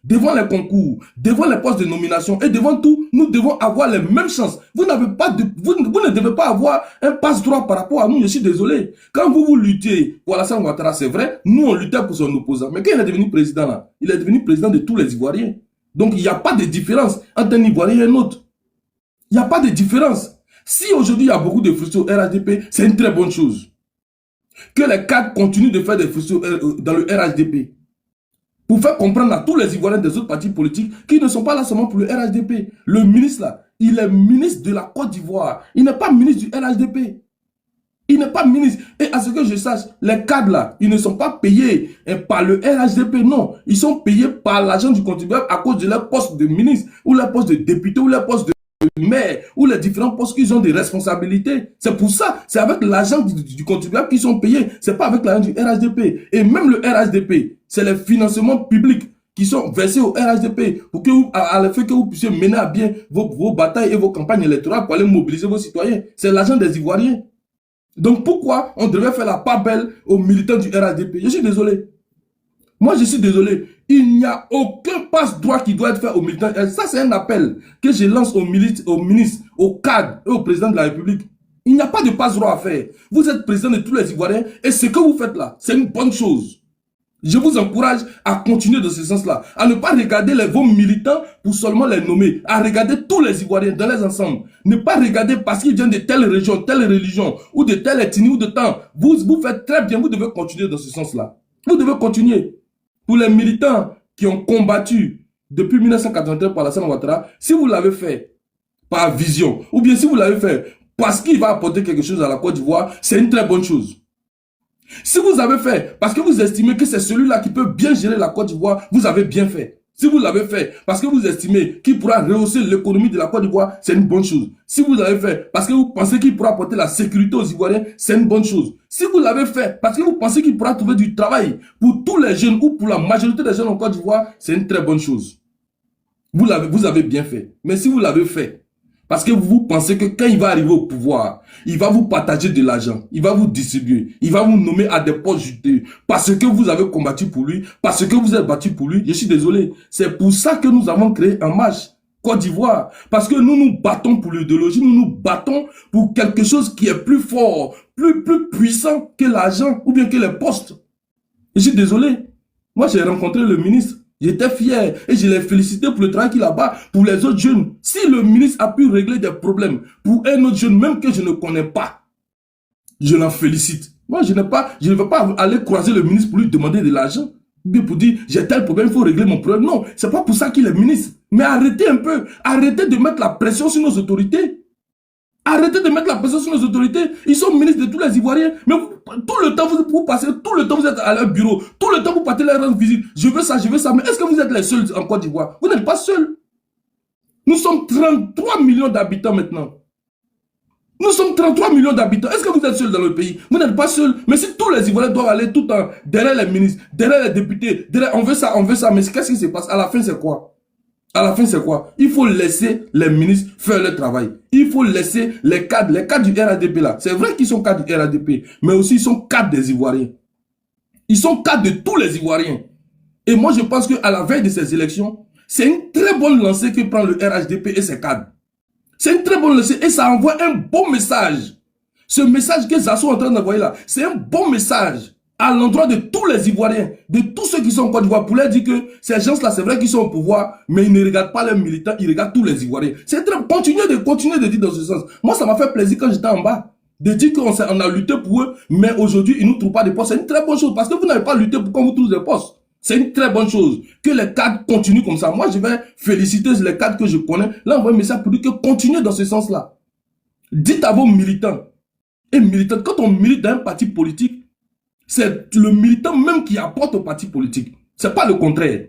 Devant les concours, devant les postes de nomination et devant tout, nous devons avoir les mêmes chances. Vous n'avez pas vous ne devez pas avoir un passe-droit par rapport à nous, je suis désolé. Quand vous luttez pour Alassane Ouattara, c'est vrai, nous on luttait pour son opposant. Mais quand il est devenu président là, il est devenu président de tous les Ivoiriens. Donc il n'y a pas de différence entre un Ivoirien et un autre. Il n'y a pas de différence. Si aujourd'hui il y a beaucoup de frustrations au RHDP, c'est une très bonne chose. Que les cadres continuent de faire des frustrations dans le RHDP. Pour faire comprendre à tous les Ivoiriens des autres partis politiques qui ne sont pas là seulement pour le RHDP. Le ministre là, il est ministre de la Côte d'Ivoire. Il n'est pas ministre du RHDP. Il n'est pas ministre. Et à ce que je sache, les cadres là, ils ne sont pas payés par le RHDP, non. Ils sont payés par l'argent du contribuable à cause de leur poste de ministre, ou leur poste de député, ou leur poste de maire, ou les différents postes qu'ils ont des responsabilités. C'est pour ça, c'est avec l'argent du contribuable qu'ils sont payés. C'est pas avec l'argent du RHDP. Et même le RHDP, c'est les financements publics qui sont versés au RHDP pour que vous, à l'effet que vous puissiez mener à bien vos batailles et vos campagnes électorales pour aller mobiliser vos citoyens. C'est l'argent des Ivoiriens. Donc pourquoi on devrait faire la part belle aux militants du RHDP? Je suis désolé. Moi, je suis désolé. Il n'y a aucun passe-droit qui doit être fait aux militants. Et ça, c'est un appel que je lance aux ministres, aux cadres et au président de la République. Il n'y a pas de passe-droit à faire. Vous êtes président de tous les Ivoiriens et ce que vous faites là, c'est une bonne chose. Je vous encourage à continuer dans ce sens-là, à ne pas regarder vos militants pour seulement les nommer, à regarder tous les Ivoiriens dans les ensembles. Ne pas regarder parce qu'ils viennent de telle région, telle religion, ou de telle ethnie, ou de temps. Vous faites très bien, vous devez continuer dans ce sens-là. Vous devez continuer. Pour les militants qui ont combattu depuis 1983 par Alassane Ouattara, si vous l'avez fait par vision, ou bien si vous l'avez fait parce qu'il va apporter quelque chose à la Côte d'Ivoire, c'est une très bonne chose. Si vous avez fait parce que vous estimez que c'est celui-là qui peut bien gérer la Côte d'Ivoire, vous avez bien fait. Si vous l'avez fait parce que vous estimez qu'il pourra rehausser l'économie de la Côte d'Ivoire, c'est une bonne chose. Si vous l'avez fait parce que vous pensez qu'il pourra apporter la sécurité aux Ivoiriens, c'est une bonne chose. Si vous l'avez fait parce que vous pensez qu'il pourra trouver du travail pour tous les jeunes ou pour la majorité des jeunes en Côte d'Ivoire, c'est une très bonne chose. Vous avez bien fait. Mais si vous l'avez fait parce que vous pensez que quand il va arriver au pouvoir, il va vous partager de l'argent, il va vous distribuer, il va vous nommer à des postes juteux, parce que vous avez combattu pour lui, parce que vous êtes battu pour lui, je suis désolé. C'est pour ça que nous avons créé un match Côte d'Ivoire, parce que nous nous battons pour l'idéologie, nous nous battons pour quelque chose qui est plus fort, plus puissant que l'argent ou bien que les postes. Je suis désolé. Moi, j'ai rencontré le ministre. J'étais fier et je l'ai félicité pour le travail qu'il a bas pour les autres jeunes. Si le ministre a pu régler des problèmes pour un autre jeune, même que je ne connais pas, je l'en félicite. Moi, je ne veux pas aller croiser le ministre pour lui demander de l'argent. Bien pour dire, j'ai tel problème, il faut régler mon problème. Non, c'est pas pour ça qu'il est ministre. Mais arrêtez un peu. Arrêtez de mettre la pression sur nos autorités. Arrêtez de mettre la pression sur nos autorités. Ils sont ministres de tous les Ivoiriens. Mais tout le temps, vous passez, tout le temps, vous êtes à leur bureau. Tout le temps, vous partez leur rendre visite. Je veux ça, je veux ça. Mais est-ce que vous êtes les seuls en Côte d'Ivoire? Vous n'êtes pas seuls. Nous sommes 33 millions d'habitants maintenant. Nous sommes 33 millions d'habitants. Est-ce que vous êtes seuls dans le pays? Vous n'êtes pas seuls. Mais si tous les Ivoiriens doivent aller tout le temps derrière les ministres, derrière les députés, derrière, on veut ça. Mais qu'est-ce qui se passe? À la fin, c'est quoi? À la fin, c'est quoi? Il faut laisser les ministres faire leur travail. Il faut laisser les cadres du RADP là. C'est vrai qu'ils sont cadres du RADP, mais aussi ils sont cadres des Ivoiriens. Ils sont cadres de tous les Ivoiriens. Et moi, je pense qu'à la veille de ces élections, c'est une très bonne lancée que prend le RHDP et ses cadres. C'est une très bonne lancée et ça envoie un bon message. Ce message que Zasso est en train d'envoyer là, c'est un bon message à l'endroit de tous les Ivoiriens, de tous ceux qui sont en Côte d'Ivoire, pour leur dire que ces gens-là, c'est vrai qu'ils sont au pouvoir, mais ils ne regardent pas leurs militants, ils regardent tous les Ivoiriens. C'est très... Continuez de dire dans ce sens. Moi, ça m'a fait plaisir quand j'étais en bas, de dire qu'on a lutté pour eux, mais aujourd'hui, ils ne nous trouvent pas de postes. C'est une très bonne chose, parce que vous n'avez pas lutté pour qu'on vous trouve des postes. C'est une très bonne chose. Que les cadres continuent comme ça. Moi, je vais féliciter les cadres que je connais. Là, on voit un message pour dire que continuez dans ce sens-là. Dites à vos militants et militantes, quand on milite dans un parti politique, c'est le militant même qui apporte au parti politique. C'est pas le contraire.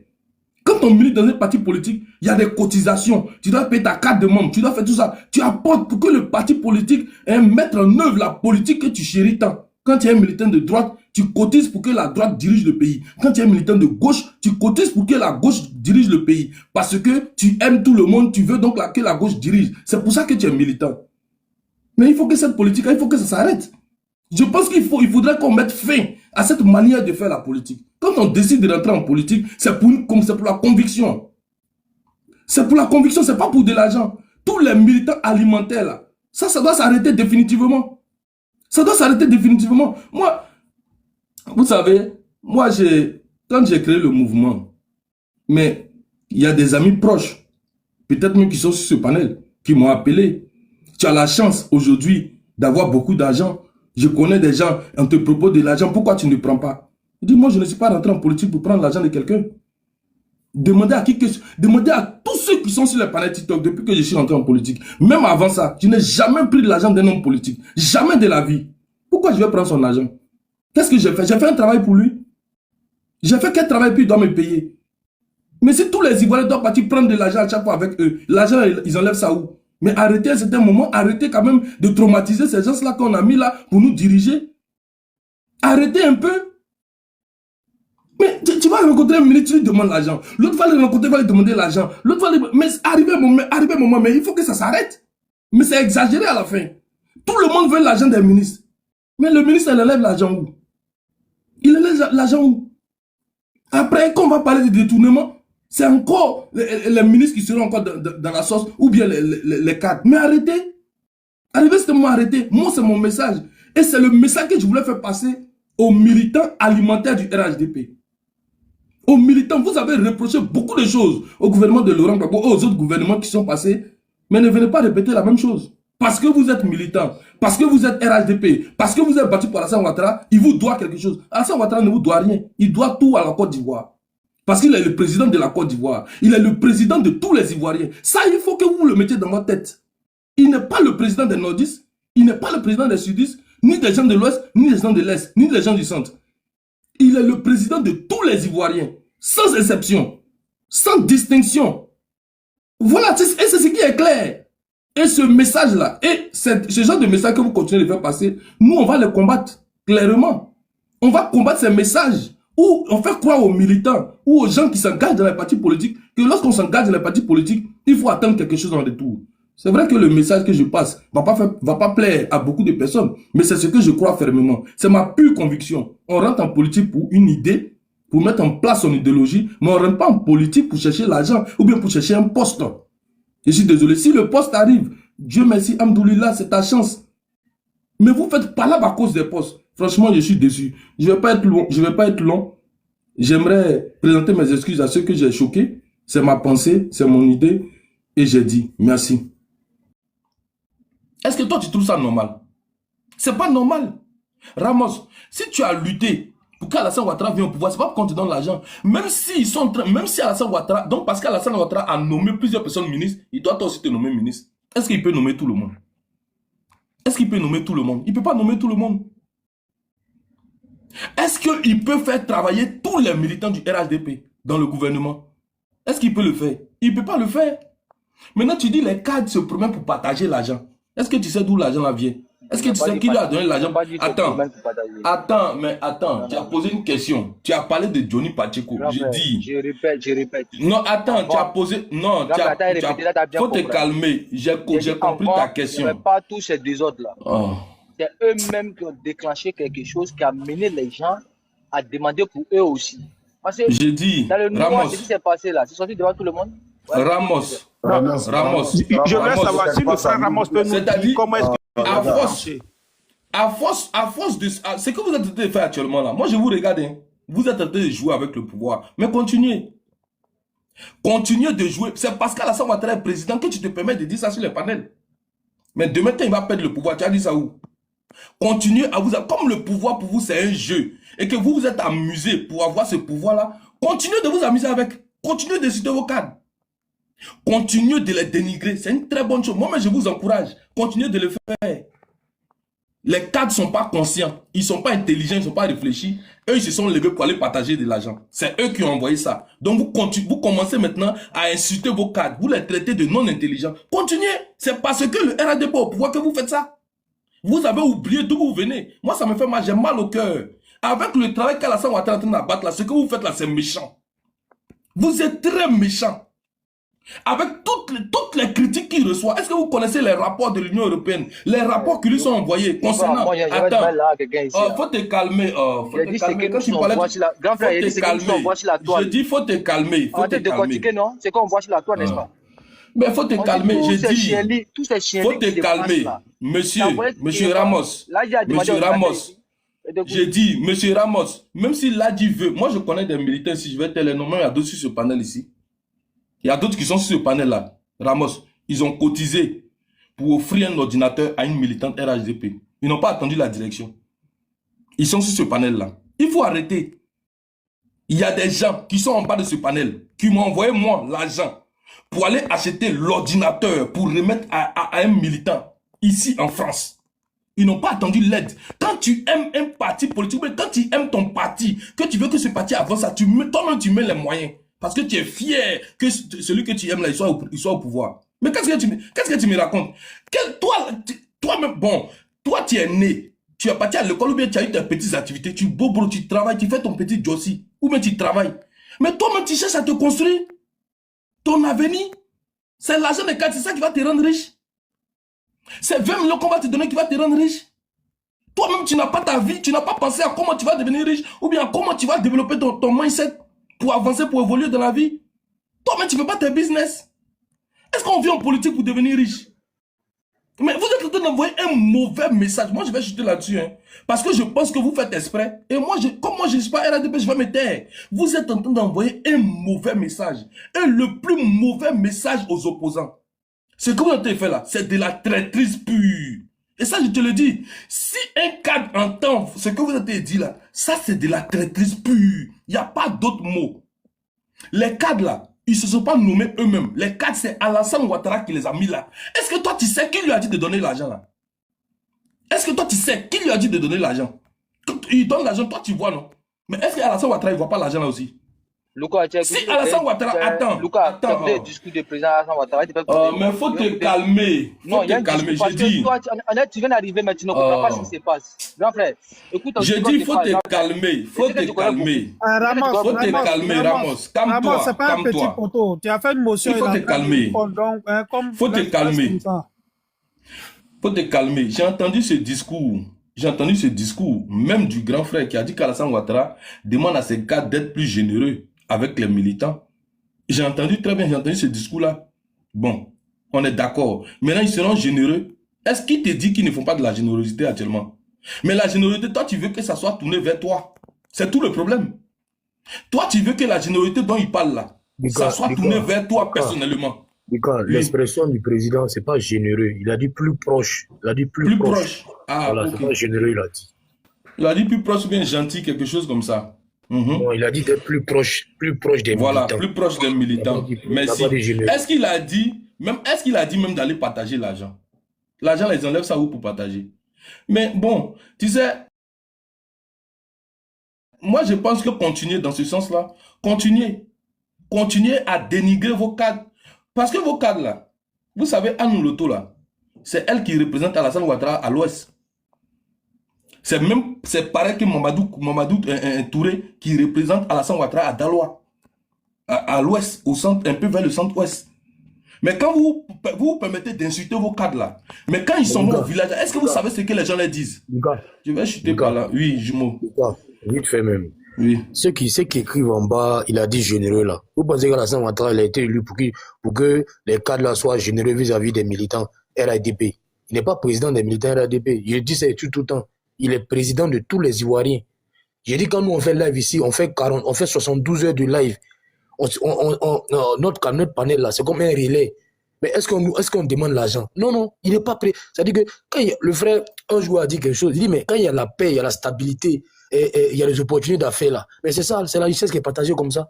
Quand on milite dans un parti politique, il y a des cotisations. Tu dois payer ta carte de membre, tu dois faire tout ça. Tu apportes pour que le parti politique mette en œuvre la politique que tu chéris tant. Quand tu es un militant de droite, tu cotises pour que la droite dirige le pays. Quand tu es un militant de gauche, tu cotises pour que la gauche dirige le pays. Parce que tu aimes tout le monde, tu veux donc que la gauche dirige. C'est pour ça que tu es militant. Mais il faut que cette politique, il faut que ça s'arrête. Je pense qu'il faudrait qu'on mette fin à cette manière de faire la politique. Quand on décide de rentrer en politique, c'est pour la conviction. C'est pour la conviction, c'est pas pour de l'argent. Tous les militants alimentaires là, ça doit s'arrêter définitivement. Ça doit s'arrêter définitivement. Moi, vous savez, quand j'ai créé le mouvement, mais il y a des amis proches, peut-être même qui sont sur ce panel, qui m'ont appelé. Tu as la chance aujourd'hui d'avoir beaucoup d'argent. Je connais des gens, on te propose de l'argent, pourquoi tu ne prends pas? Dis-moi, je ne suis pas rentré en politique pour prendre l'argent de quelqu'un. Demandez à tous ceux qui sont sur les panels TikTok depuis que je suis rentré en politique. Même avant ça, je n'ai jamais pris de l'argent d'un homme politique. Jamais de la vie. Pourquoi je vais prendre son argent? Qu'est-ce que j'ai fait? J'ai fait un travail pour lui. J'ai fait quel travail puis il doit me payer? Mais si tous les Ivoiriens doivent partir prendre de l'argent à chaque fois avec eux, l'argent, ils enlèvent ça où? Mais arrêtez à un certain moment, arrêtez quand même de traumatiser ces gens-là qu'on a mis là pour nous diriger. Arrêtez un peu. Mais tu vas rencontrer un ministre, tu lui demandes l'argent. L'autre va le rencontrer, va lui demander l'argent. L'autre va lui... Mais arrivé un moment, mais il faut que ça s'arrête. Mais c'est exagéré à la fin. Tout le monde veut l'argent des ministres. Mais le ministre, il enlève l'argent où? Il enlève l'argent où? Après, quand on va parler de détournement, c'est encore les ministres qui seront encore dans la sauce, ou bien les cadres. Mais arrêtez. Arrivez à ce moment, arrêtez. Moi, c'est mon message. Et c'est le message que je voulais faire passer aux militants alimentaires du RHDP. Aux militants, vous avez reproché beaucoup de choses au gouvernement de Laurent Gbagbo, aux autres gouvernements qui sont passés, mais ne venez pas répéter la même chose. Parce que vous êtes militant, parce que vous êtes RHDP, parce que vous êtes battu par Alassane Ouattara, il vous doit quelque chose. Alassane Ouattara ne vous doit rien. Il doit tout à la Côte d'Ivoire. Parce qu'il est le président de la Côte d'Ivoire. Il est le président de tous les Ivoiriens. Ça, il faut que vous le mettiez dans votre tête. Il n'est pas le président des Nordistes, il n'est pas le président des Sudistes, ni des gens de l'Ouest, ni des gens de l'Est, ni des gens du Centre. Il est le président de tous les Ivoiriens, sans exception, sans distinction. Voilà, et c'est ce qui est clair. Et ce message-là, et ce genre de message que vous continuez de faire passer, nous, on va le combattre clairement. On va combattre ces messages où on fait croire aux militants ou aux gens qui s'engagent dans les partis politiques que lorsqu'on s'engage dans les partis politiques, il faut attendre quelque chose en retour. C'est vrai que le message que je passe va pas plaire à beaucoup de personnes, mais c'est ce que je crois fermement. C'est ma pure conviction. On rentre en politique pour une idée, pour mettre en place son idéologie, mais on ne rentre pas en politique pour chercher l'argent ou bien pour chercher un poste. Je suis désolé. Si le poste arrive, Dieu merci, Amdoulillah, c'est ta chance. Mais vous faites pas là à cause des postes. Franchement, je suis déçu. Je vais pas être long. J'aimerais présenter mes excuses à ceux que j'ai choqués. C'est ma pensée, c'est mon idée. Et j'ai dit merci. Est-ce que toi, tu trouves ça normal? C'est pas normal. Ramos, si tu as lutté pour qu'Alassane Ouattara vienne au pouvoir, c'est pas pour qu'on te donne l'argent. Même si Alassane Ouattara, donc parce qu'Alassane Ouattara a nommé plusieurs personnes ministres, il doit toi aussi te nommer ministre. Est-ce qu'il peut nommer tout le monde? Est-ce qu'il peut nommer tout le monde? Il ne peut pas nommer tout le monde. Est-ce qu'il peut faire travailler tous les militants du RHDP dans le gouvernement? Est-ce qu'il peut le faire? Il ne peut pas le faire. Maintenant, tu dis les cadres se promènent pour partager l'argent. Est-ce que tu sais d'où l'argent là vient? Est-ce que tu sais qui lui a donné l'argent? Attends, tu as posé une question. Tu as parlé de Johnny Pacheco. Je répète. Non, attends, tu as posé... Non, faut te calmer. J'ai compris ta question. Je ne pas tous ces désordres-là. Oh. C'est eux-mêmes qui ont déclenché quelque chose qui a mené les gens à demander pour eux aussi. J'ai dit, dans le noir, ce qui s'est passé là, c'est sorti devant tout le monde. Ouais. Ramos. Je veux savoir si le frère Ramos peut nous dire comment est-ce que... À force de... C'est que vous êtes en train de faire actuellement là. Moi, je vous regarde. Hein. Vous êtes en train de jouer avec le pouvoir. Mais continuez. Continuez de jouer. C'est parce qu'Alassane Ouattara est président que tu te permets de dire ça sur les panels. Mais demain, quand il va perdre le pouvoir, tu as dit ça où? Continuez à vous... Comme le pouvoir pour vous, c'est un jeu. Et que vous vous êtes amusé pour avoir ce pouvoir-là, continuez de vous amuser avec. Continuez de citer vos cadres. Continuez de les dénigrer. C'est une très bonne chose. Moi, je vous encourage. Continuez de le faire. Les cadres ne sont pas conscients. Ils ne sont pas intelligents. Ils ne sont pas réfléchis. Eux, ils se sont levés pour aller partager de l'argent. C'est eux qui ont envoyé ça. Donc, vous commencez maintenant à insulter vos cadres. Vous les traitez de non intelligents. Continuez. C'est parce que le RHDP est au pouvoir que vous faites ça. Vous avez oublié d'où vous venez. Moi, ça me fait mal. J'ai mal au cœur. Avec le travail qu'Alassane Ouattara est en train d'abattre là, ce que vous faites là, c'est méchant. Vous êtes très méchant. Avec toutes les critiques qu'il reçoit, est-ce que vous connaissez les rapports de l'Union européenne? Les rapports qui lui sont envoyés concernant... Attends, faut te calmer. Faut te calmer. Quand tu parlais... Faut te calmer. Je dis, faut te calmer. Faut te calmer. Non, c'est qu'on voit sur la toile, n'est-ce pas? Mais faut te calmer. Je dis, faut te calmer. Monsieur Ramos. Monsieur Ramos. J'ai dit, monsieur Ramos, même si l'ADI veut, moi je connais des militants ici, je vais te les nommer, il y a d'autres sur ce panel ici. Il y a d'autres qui sont sur ce panel-là. Ramos, ils ont cotisé pour offrir un ordinateur à une militante RHDP. Ils n'ont pas attendu la direction. Ils sont sur ce panel-là. Il faut arrêter. Il y a des gens qui sont en bas de ce panel, qui m'ont envoyé moi l'argent pour aller acheter l'ordinateur pour remettre à un militant ici en France. Ils n'ont pas attendu l'aide. Quand tu aimes un parti politique, mais quand tu aimes ton parti, que tu veux que ce parti avance, toi-même tu mets les moyens. Parce que tu es fier que celui que tu aimes là, il soit au pouvoir. Mais qu'est-ce que tu me racontes? Toi-même, bon, toi tu es né, tu es parti à l'école ou bien tu as eu tes petites activités, tu bobro, tu travailles, tu fais ton petit jossi, ou bien tu travailles. Mais toi-même tu cherches à te construire ton avenir. C'est l'argent des cadres, c'est ça qui va te rendre riche. C'est 20 millions qu'on va te donner qui va te rendre riche. Toi-même, tu n'as pas ta vie, tu n'as pas pensé à comment tu vas devenir riche ou bien à comment tu vas développer ton mindset pour avancer, pour évoluer dans la vie. Toi-même, tu ne fais pas tes business. Est-ce qu'on vit en politique pour devenir riche? Mais vous êtes en train d'envoyer un mauvais message. Moi, je vais chuter là-dessus. Hein, parce que je pense que vous faites exprès. Et moi, comme moi, je ne suis pas RADP, je vais me taire. Vous êtes en train d'envoyer un mauvais message. Et le plus mauvais message aux opposants. Ce que vous avez fait là, c'est de la traîtrise pure. Et ça, je te le dis. Si un cadre entend ce que vous avez dit là, ça, c'est de la traîtrise pure. Il n'y a pas d'autre mot. Les cadres là, ils ne se sont pas nommés eux-mêmes. Les cadres, c'est Alassane Ouattara qui les a mis là. Est-ce que toi, tu sais qui lui a dit de donner l'argent là? Est-ce que toi, tu sais qui lui a dit de donner l'argent? Il donne l'argent, toi, tu vois, non? Mais est-ce qu'Alassane Ouattara, il ne voit pas l'argent là aussi? Si Alassane Ouattara, attends. Attends. Le discours du président Alassane Ouattara, mais il faut te calmer. Non, il y a un discours parce que toi, tu viens d'arriver, mais tu ne comprends pas ce qui se passe. Grand frère, écoute. Je dis, il faut te calmer. Il faut te calmer. Ramos, faut te calmer, Ramos. Calme-toi. C'est pas un petit poteau. Tu as fait une motion. Il faut te calmer. Faut te calmer. Faut te calmer. J'ai entendu ce discours. Même du grand frère qui a dit qu'Alassane Ouattara demande à ses cadres d'être plus généreux avec les militants. J'ai entendu très bien, j'ai entendu ce discours-là. Bon, on est d'accord. Maintenant, ils seront généreux. Est-ce qu'ils te dit qu'ils ne font pas de la générosité actuellement? Mais la générosité, toi, tu veux que ça soit tourné vers toi. C'est tout le problème. Toi, tu veux que la générosité dont il parle là, ça soit tourné vers toi personnellement. L'expression du président, c'est pas généreux. Il a dit plus proche. Il a dit plus proche. Ah, voilà, c'est pas généreux, il a dit. Il a dit plus proche ou bien gentil, quelque chose comme ça. Non, il a dit d'être plus proche des militants. Voilà, plus proche des militants. Merci. Est-ce qu'il a dit même d'aller partager l'argent? L'argent, ils enlèvent ça où pour partager? Mais bon, tu sais, moi je pense que continuer dans ce sens-là, continuer à dénigrer vos cadres. Parce que vos cadres là, vous savez, Anne Loto là, c'est elle qui représente Alassane Ouattara à l'ouest. C'est pareil que Mamadou Touré qui représente Alassane Ouattara à Daloa, à l'ouest, au centre, un peu vers le centre-ouest. Mais quand vous permettez d'insulter vos cadres là, mais quand ils sont au village, est-ce que vous savez ce que les gens leur disent? Je vais chuter par là. Oui, jumeau. Vite fait même. Oui. Ceux qui écrivent en bas, il a dit généreux là. Vous pensez qu'Alassane Ouattara il a été élu pour que les cadres là soient généreux vis-à-vis des militants RADP. Il n'est pas président des militants RADP. Je dis ça tout le temps. Il est président de tous les Ivoiriens. J'ai dit quand nous on fait live ici, on fait 72 heures de live. Notre panel là, c'est comme un relais. Mais est-ce qu'on demande l'argent? Non, il n'est pas prêt. C'est-à-dire que quand le frère un jour a dit quelque chose, il dit mais quand il y a la paix, il y a la stabilité, et il y a les opportunités d'affaires là. Mais c'est ça, c'est la richesse qui est partagée comme ça.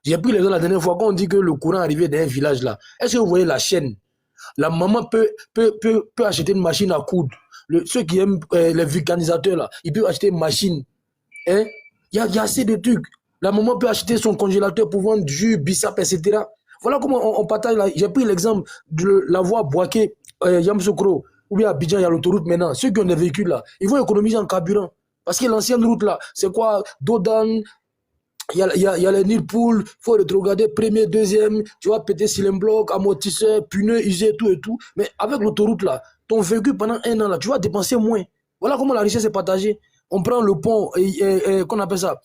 J'ai pris l'exemple la dernière fois quand on dit que le courant arrivait dans un village là. Est-ce que vous voyez la chaîne? La maman peut acheter une machine à coudre. Ceux qui aiment les vulcanisateurs là, ils peuvent acheter une machine. Hein? Il y a assez de trucs. La maman peut acheter son congélateur pour vendre du jus, bissap, etc. Voilà comment on partage là. J'ai pris l'exemple de la voie Boaké, Yamsoukro, ou bien à Abidjan, il y a l'autoroute maintenant. Ceux qui ont des véhicules là, ils vont économiser en carburant. Parce que l'ancienne route là, c'est quoi? Dodan, il y a les Nilpool, il faut regarder premier, deuxième, tu vas péter cylindre bloc, amortisseur, pneus, usés, tout et tout. Mais avec l'autoroute là, ton véhicule pendant un an là, tu vas dépenser moins. Voilà comment la richesse est partagée. On prend le pont, qu'on appelle ça,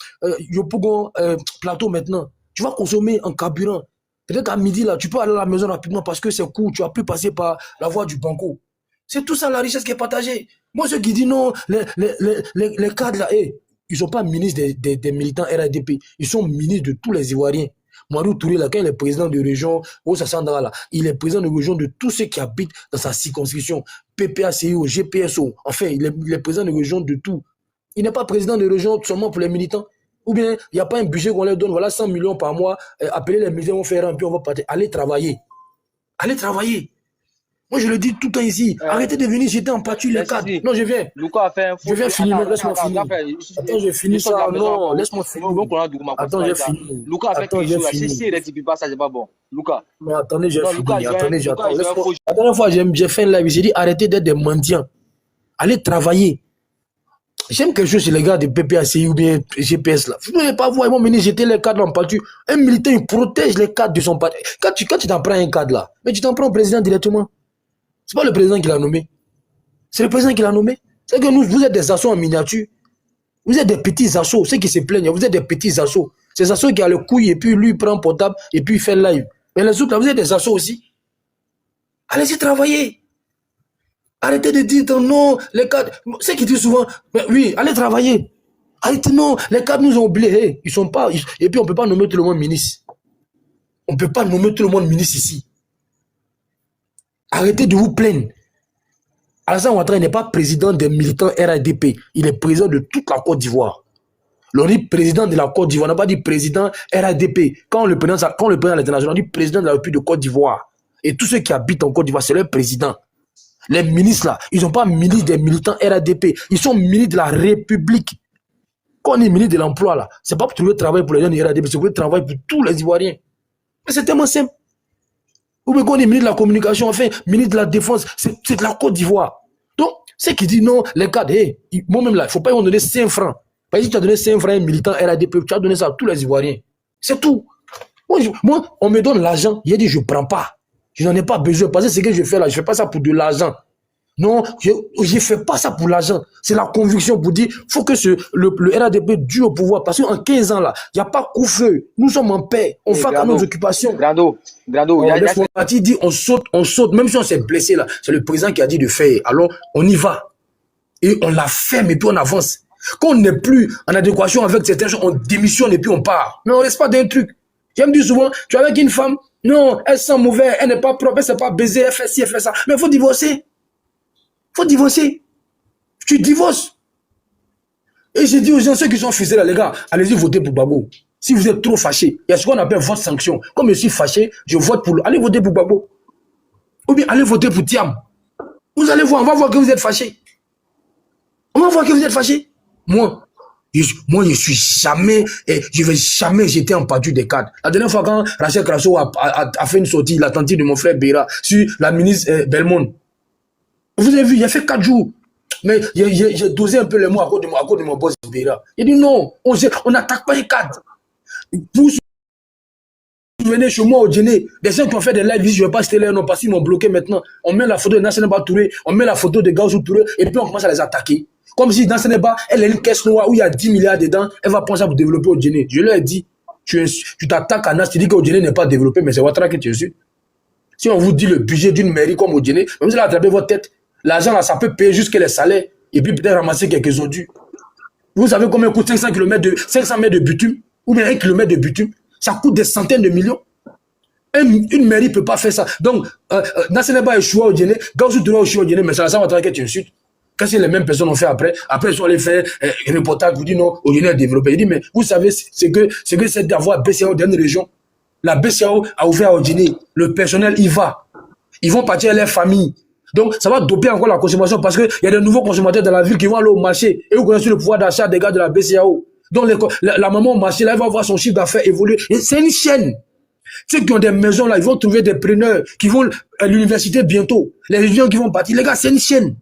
Yopougon, plateau maintenant. Tu vas consommer en carburant. Peut-être qu'à midi là, tu peux aller à la maison rapidement parce que c'est court, tu vas plus passer par la voie du banco. C'est tout ça la richesse qui est partagée. Moi, ceux qui disent non, les cadres là, ils ne sont pas ministres des militants RADP. Ils sont ministres de tous les Ivoiriens. Mamadou Touré, là, quand il est président de région, là, il est président de région de tous ceux qui habitent dans sa circonscription. PPACIO, GPSO. Enfin, il est président de région de tout. Il n'est pas président de région seulement pour les militants. Ou bien, il n'y a pas un budget qu'on leur donne, voilà 100 millions par mois, appelez les militants, on fait un peu, on va partir. Allez travailler. Allez travailler. Moi, je le dis tout le temps ici. Arrêtez de venir jeter en pâture les cadres. Non, je viens. Je viens finir. Laisse-moi finir. Attends, je finis ça. Non, laisse-moi finir. Attends, j'ai fini. Attends, j'ai fini. Non, attendez, j'ai fini. Attendez, j'attends. La dernière fois, j'ai fait un live. J'ai dit arrêtez d'être des mendiants. Allez travailler. J'aime quelque chose chez les gars de PPACI ou bien GPS là. Vous ne pouvez pas voir, ils vont venir jeter les cadres en pâture. Un militant, il protège les cadres de son parti. Quand tu t'en prends un cadre là, mais tu t'en prends au président directement. C'est pas le président qui l'a nommé. C'est le président qui l'a nommé. C'est que vous êtes des assauts en miniature. Vous êtes des petits assauts. Ceux qui se plaignent, vous êtes des petits assauts. Ces assauts qui a le couille et puis lui il prend portable et puis il fait live. Mais les autres là, vous êtes des assauts aussi. Allez-y travailler. Arrêtez de dire non, les cadres. C'est qui dit souvent, mais oui, allez travailler. Arrêtez, non, les cadres nous ont oubliés. Ils sont pas. Et puis on ne peut pas nommer tout le monde ministre. On ne peut pas nommer tout le monde ministre ici. Arrêtez de vous plaindre. Alassane Ouattara n'est pas président des militants RADP. Il est président de toute la Côte d'Ivoire. On dit président de la Côte d'Ivoire. On n'a pas dit président RADP. Quand le président à l'international, on dit président de la République de Côte d'Ivoire. Et tous ceux qui habitent en Côte d'Ivoire, c'est leur président. Les ministres là, ils n'ont pas ministre des militants RADP. Ils sont ministres de la République. Quand on est ministre de l'emploi là, c'est pas pour trouver travail pour les gens de RADP, c'est pour trouver travail pour tous les Ivoiriens. Mais c'est tellement simple. Ou bien quand on est ministre de la communication, enfin, ministre de la défense, c'est de la Côte d'Ivoire. Donc, c'est qui dit non, les cadres, moi-même là, il ne faut pas y donner 5 francs. Par exemple, tu as donné 5 francs à un militant RADP, tu as donné ça à tous les Ivoiriens. C'est tout. Moi, on me donne l'argent, j'ai dit je ne prends pas. Je n'en ai pas besoin. Parce que ce que je fais là, je ne fais pas ça pour de l'argent. Non, je ne fais pas ça pour l'argent. C'est la conviction pour dire il faut que le RADP dure au pouvoir. Parce qu'en 15 ans, là, il n'y a pas coup-feu. Nous sommes en paix. On fait à nos occupations. Grando, il dit on saute. Même si on s'est blessé là, c'est le président qui a dit de faire. Alors, on y va. Et on la ferme et puis on avance. Quand on n'est plus en adéquation avec certaines choses, on démissionne et puis on part. Mais on ne reste pas d'un truc. J'aime dire souvent, tu es avec une femme, non, elle sent mauvais, elle n'est pas propre, elle ne sait pas baiser, elle fait ci, elle fait ça. Mais il faut divorcer. Il faut divorcer. Tu divorces. Et j'ai dit aux gens, ceux qui sont fusés là, les gars, allez-y voter pour Gbagbo. Si vous êtes trop fâchés, il y a ce qu'on appelle vote sanction. Comme je suis fâché, je vote pour lui. Allez voter pour Gbagbo. Ou bien allez voter pour Thiam. Vous allez voir, on va voir que vous êtes fâchés. On va voir que vous êtes fâchés. Moi, je suis jamais, je vais jamais jeter en pâture des cadres. La dernière fois quand Rachel Crasso a fait une sortie, la tante de mon frère Béra, sur la ministre Belmont. Vous avez vu, il a fait 4 jours. Mais j'ai dosé un peu les mots à cause de mon boss Béra. Il dit non, on n'attaque pas les cadres. Vous vous venez chez moi au dîner, des gens qui ont fait des lives, je ne vais pas citer les noms parce qu'ils m'ont bloqué maintenant. On met la photo de Nassane Touré, on met la photo de Gaoussou Touré, et puis on commence à les attaquer. Comme si dans ce débat, elle a une caisse noire où il y a 10 milliards dedans, elle va prendre ça pour développer au dîner. Je leur ai dit, tu t'attaques à Nas, tu dis qu'au dîner n'est pas développé, mais c'est Ouattara qui te suit. Si on vous dit le budget d'une mairie comme au dîner, vous allez attraper votre tête. L'argent là, ça peut payer jusqu'à les salaires et puis peut-être ramasser quelques odus. Vous savez combien coûte 500 mètres de bitume ou bien 1 kilomètre de bitume? Ça coûte des centaines de millions. Une mairie ne peut pas faire ça. Donc, Nassane n'est pas échoué au dîner, Gaoussou Touré échoué au dîner, mais c'est la Ouattara qui te insulte. Qu'est-ce que les mêmes personnes ont fait après? Après, ils sont allés faire un reportage pour dire non, au dîner est développé. Il dit, mais vous savez, c'est que c'est d'avoir BCAO dans une région. La BCAO a ouvert au dîner. Le personnel y va. Ils vont partir à leur famille. Donc, ça va doper encore la consommation parce qu'il y a de nouveaux consommateurs dans la ville qui vont aller au marché. Et vous connaissez le pouvoir d'achat des gars de la BCAO. Donc, la maman au marché, là, elle va voir son chiffre d'affaires évoluer. C'est une chaîne. Ceux qui ont des maisons, là, ils vont trouver des preneurs qui vont à l'université bientôt. Les étudiants qui vont partir. Les gars, c'est une chaîne.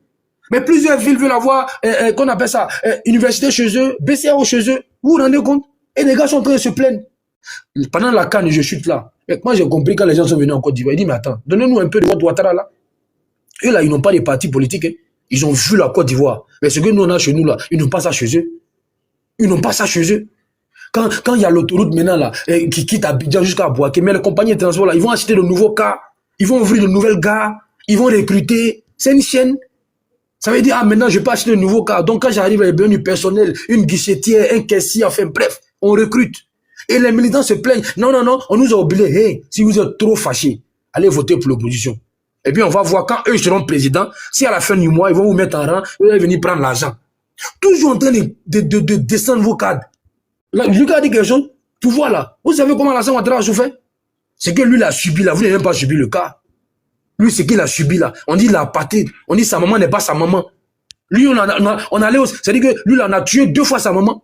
Mais plusieurs villes veulent avoir, qu'on appelle ça, université chez eux, BCAO chez eux. Vous vous rendez compte? Et les gars sont en train de se plaindre. Pendant la canne, je chute là. Et moi, j'ai compris quand les gens sont venus en Côte d'Ivoire. Ils disent, mais attends, donnez-nous un peu de votre Ouattara là. Eux là, ils n'ont pas de partis politiques. Hein. Ils ont vu la Côte d'Ivoire. Mais ce que nous on a chez nous là, ils n'ont pas ça chez eux. Ils n'ont pas ça chez eux. Quand il y a l'autoroute maintenant là, qui quitte Abidjan jusqu'à Bouaké, mais les compagnies de transport là, ils vont acheter de nouveaux cars, ils vont ouvrir de nouvelles gares, ils vont recruter. C'est une chaîne. Ça veut dire, ah, maintenant, je peux acheter de nouveaux cars. Donc, quand j'arrive, il y a besoin du personnel, une guichetière, un caissier, enfin, bref, on recrute. Et les militants se plaignent. Non, non, non, on nous a oublié. Hey, si vous êtes trop fâchés, allez voter pour l'opposition. Et puis, on va voir quand eux seront présidents, si à la fin du mois, ils vont vous mettre en rang, vous allez venir prendre l'argent. Toujours en train de descendre vos cadres. Là, Lucas a dit quelque chose. Pouvoir là. Vous savez comment Alassane Ouattara a souffert? C'est que lui, il a subi là. Vous n'avez même pas subi le cas. Lui, c'est qu'il a subi là. On dit la patrie. On dit sa maman n'est pas sa maman. Lui, on allait au... C'est-à-dire que lui, il en a tué 2 fois sa maman.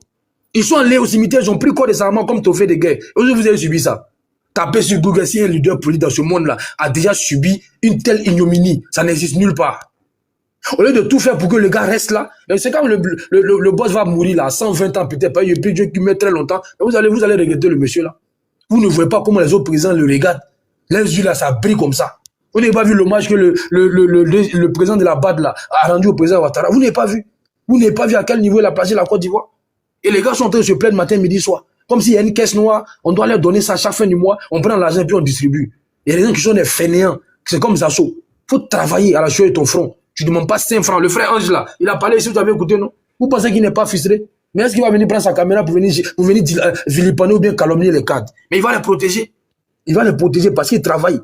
Ils sont allés au cimetière, ils ont pris le corps de sa maman comme trophée de guerre. Aujourd'hui, vous avez subi ça. Tapez sur Google si un leader politique dans ce monde-là a déjà subi une telle ignominie. Ça n'existe nulle part. Au lieu de tout faire pour que le gars reste là, c'est quand le boss va mourir là, à 120 ans peut-être, et puis Dieu qui met très longtemps, vous allez regretter le monsieur là. Vous ne voyez pas comment les autres présidents le regardent. Les yeux là, ça brille comme ça. Vous n'avez pas vu l'hommage que le président de la BAD là a rendu au président Ouattara. Vous n'avez pas vu. Vous n'avez pas vu à quel niveau il a placé la Côte d'Ivoire. Et les gars sont en train de se plaindre matin, midi, soir. Comme s'il y a une caisse noire, on doit leur donner ça à chaque fin du mois, on prend l'argent et puis on distribue. Il y a des gens qui sont des fainéants. C'est comme Zasso. Il faut travailler à la sueur de ton front. Tu ne demandes pas 5 francs. Le frère Ange là, il a parlé ici, vous avez écouté, non? Vous pensez qu'il n'est pas frustré? Mais est-ce qu'il va venir prendre sa caméra pour venir vilipender ou bien calomnier les cadres? Mais il va les protéger. Il va les protéger parce qu'il travaille.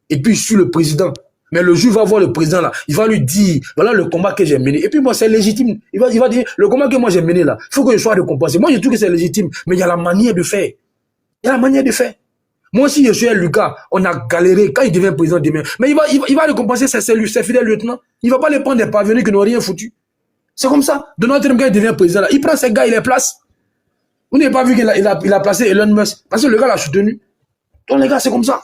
Et puis, je suis le président. Mais le jour, il va voir le président là. Il va lui dire, voilà le combat que j'ai mené. Et puis, moi, c'est légitime. Il va dire, le combat que moi j'ai mené là, il faut que je sois récompensé. Moi, je trouve que c'est légitime. Mais il y a la manière de faire. Il y a la manière de faire. Moi, si je suis un Lucas, on a galéré quand il devient président demain. Mais il va récompenser ses fidèles lieutenants. Il ne va pas les prendre des parvenus qui n'ont rien foutu. C'est comme ça. Donald Trump, quand il devient président, là, il prend ses gars, il les place. Vous n'avez pas vu qu'il a placé Elon Musk. Parce que le gars l'a soutenu. Donc, les gars, c'est comme ça.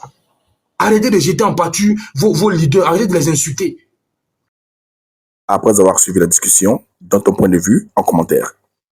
Arrêtez de jeter en pâture vos leaders. Arrêtez de les insulter. Après avoir suivi la discussion, donne ton point de vue en commentaire.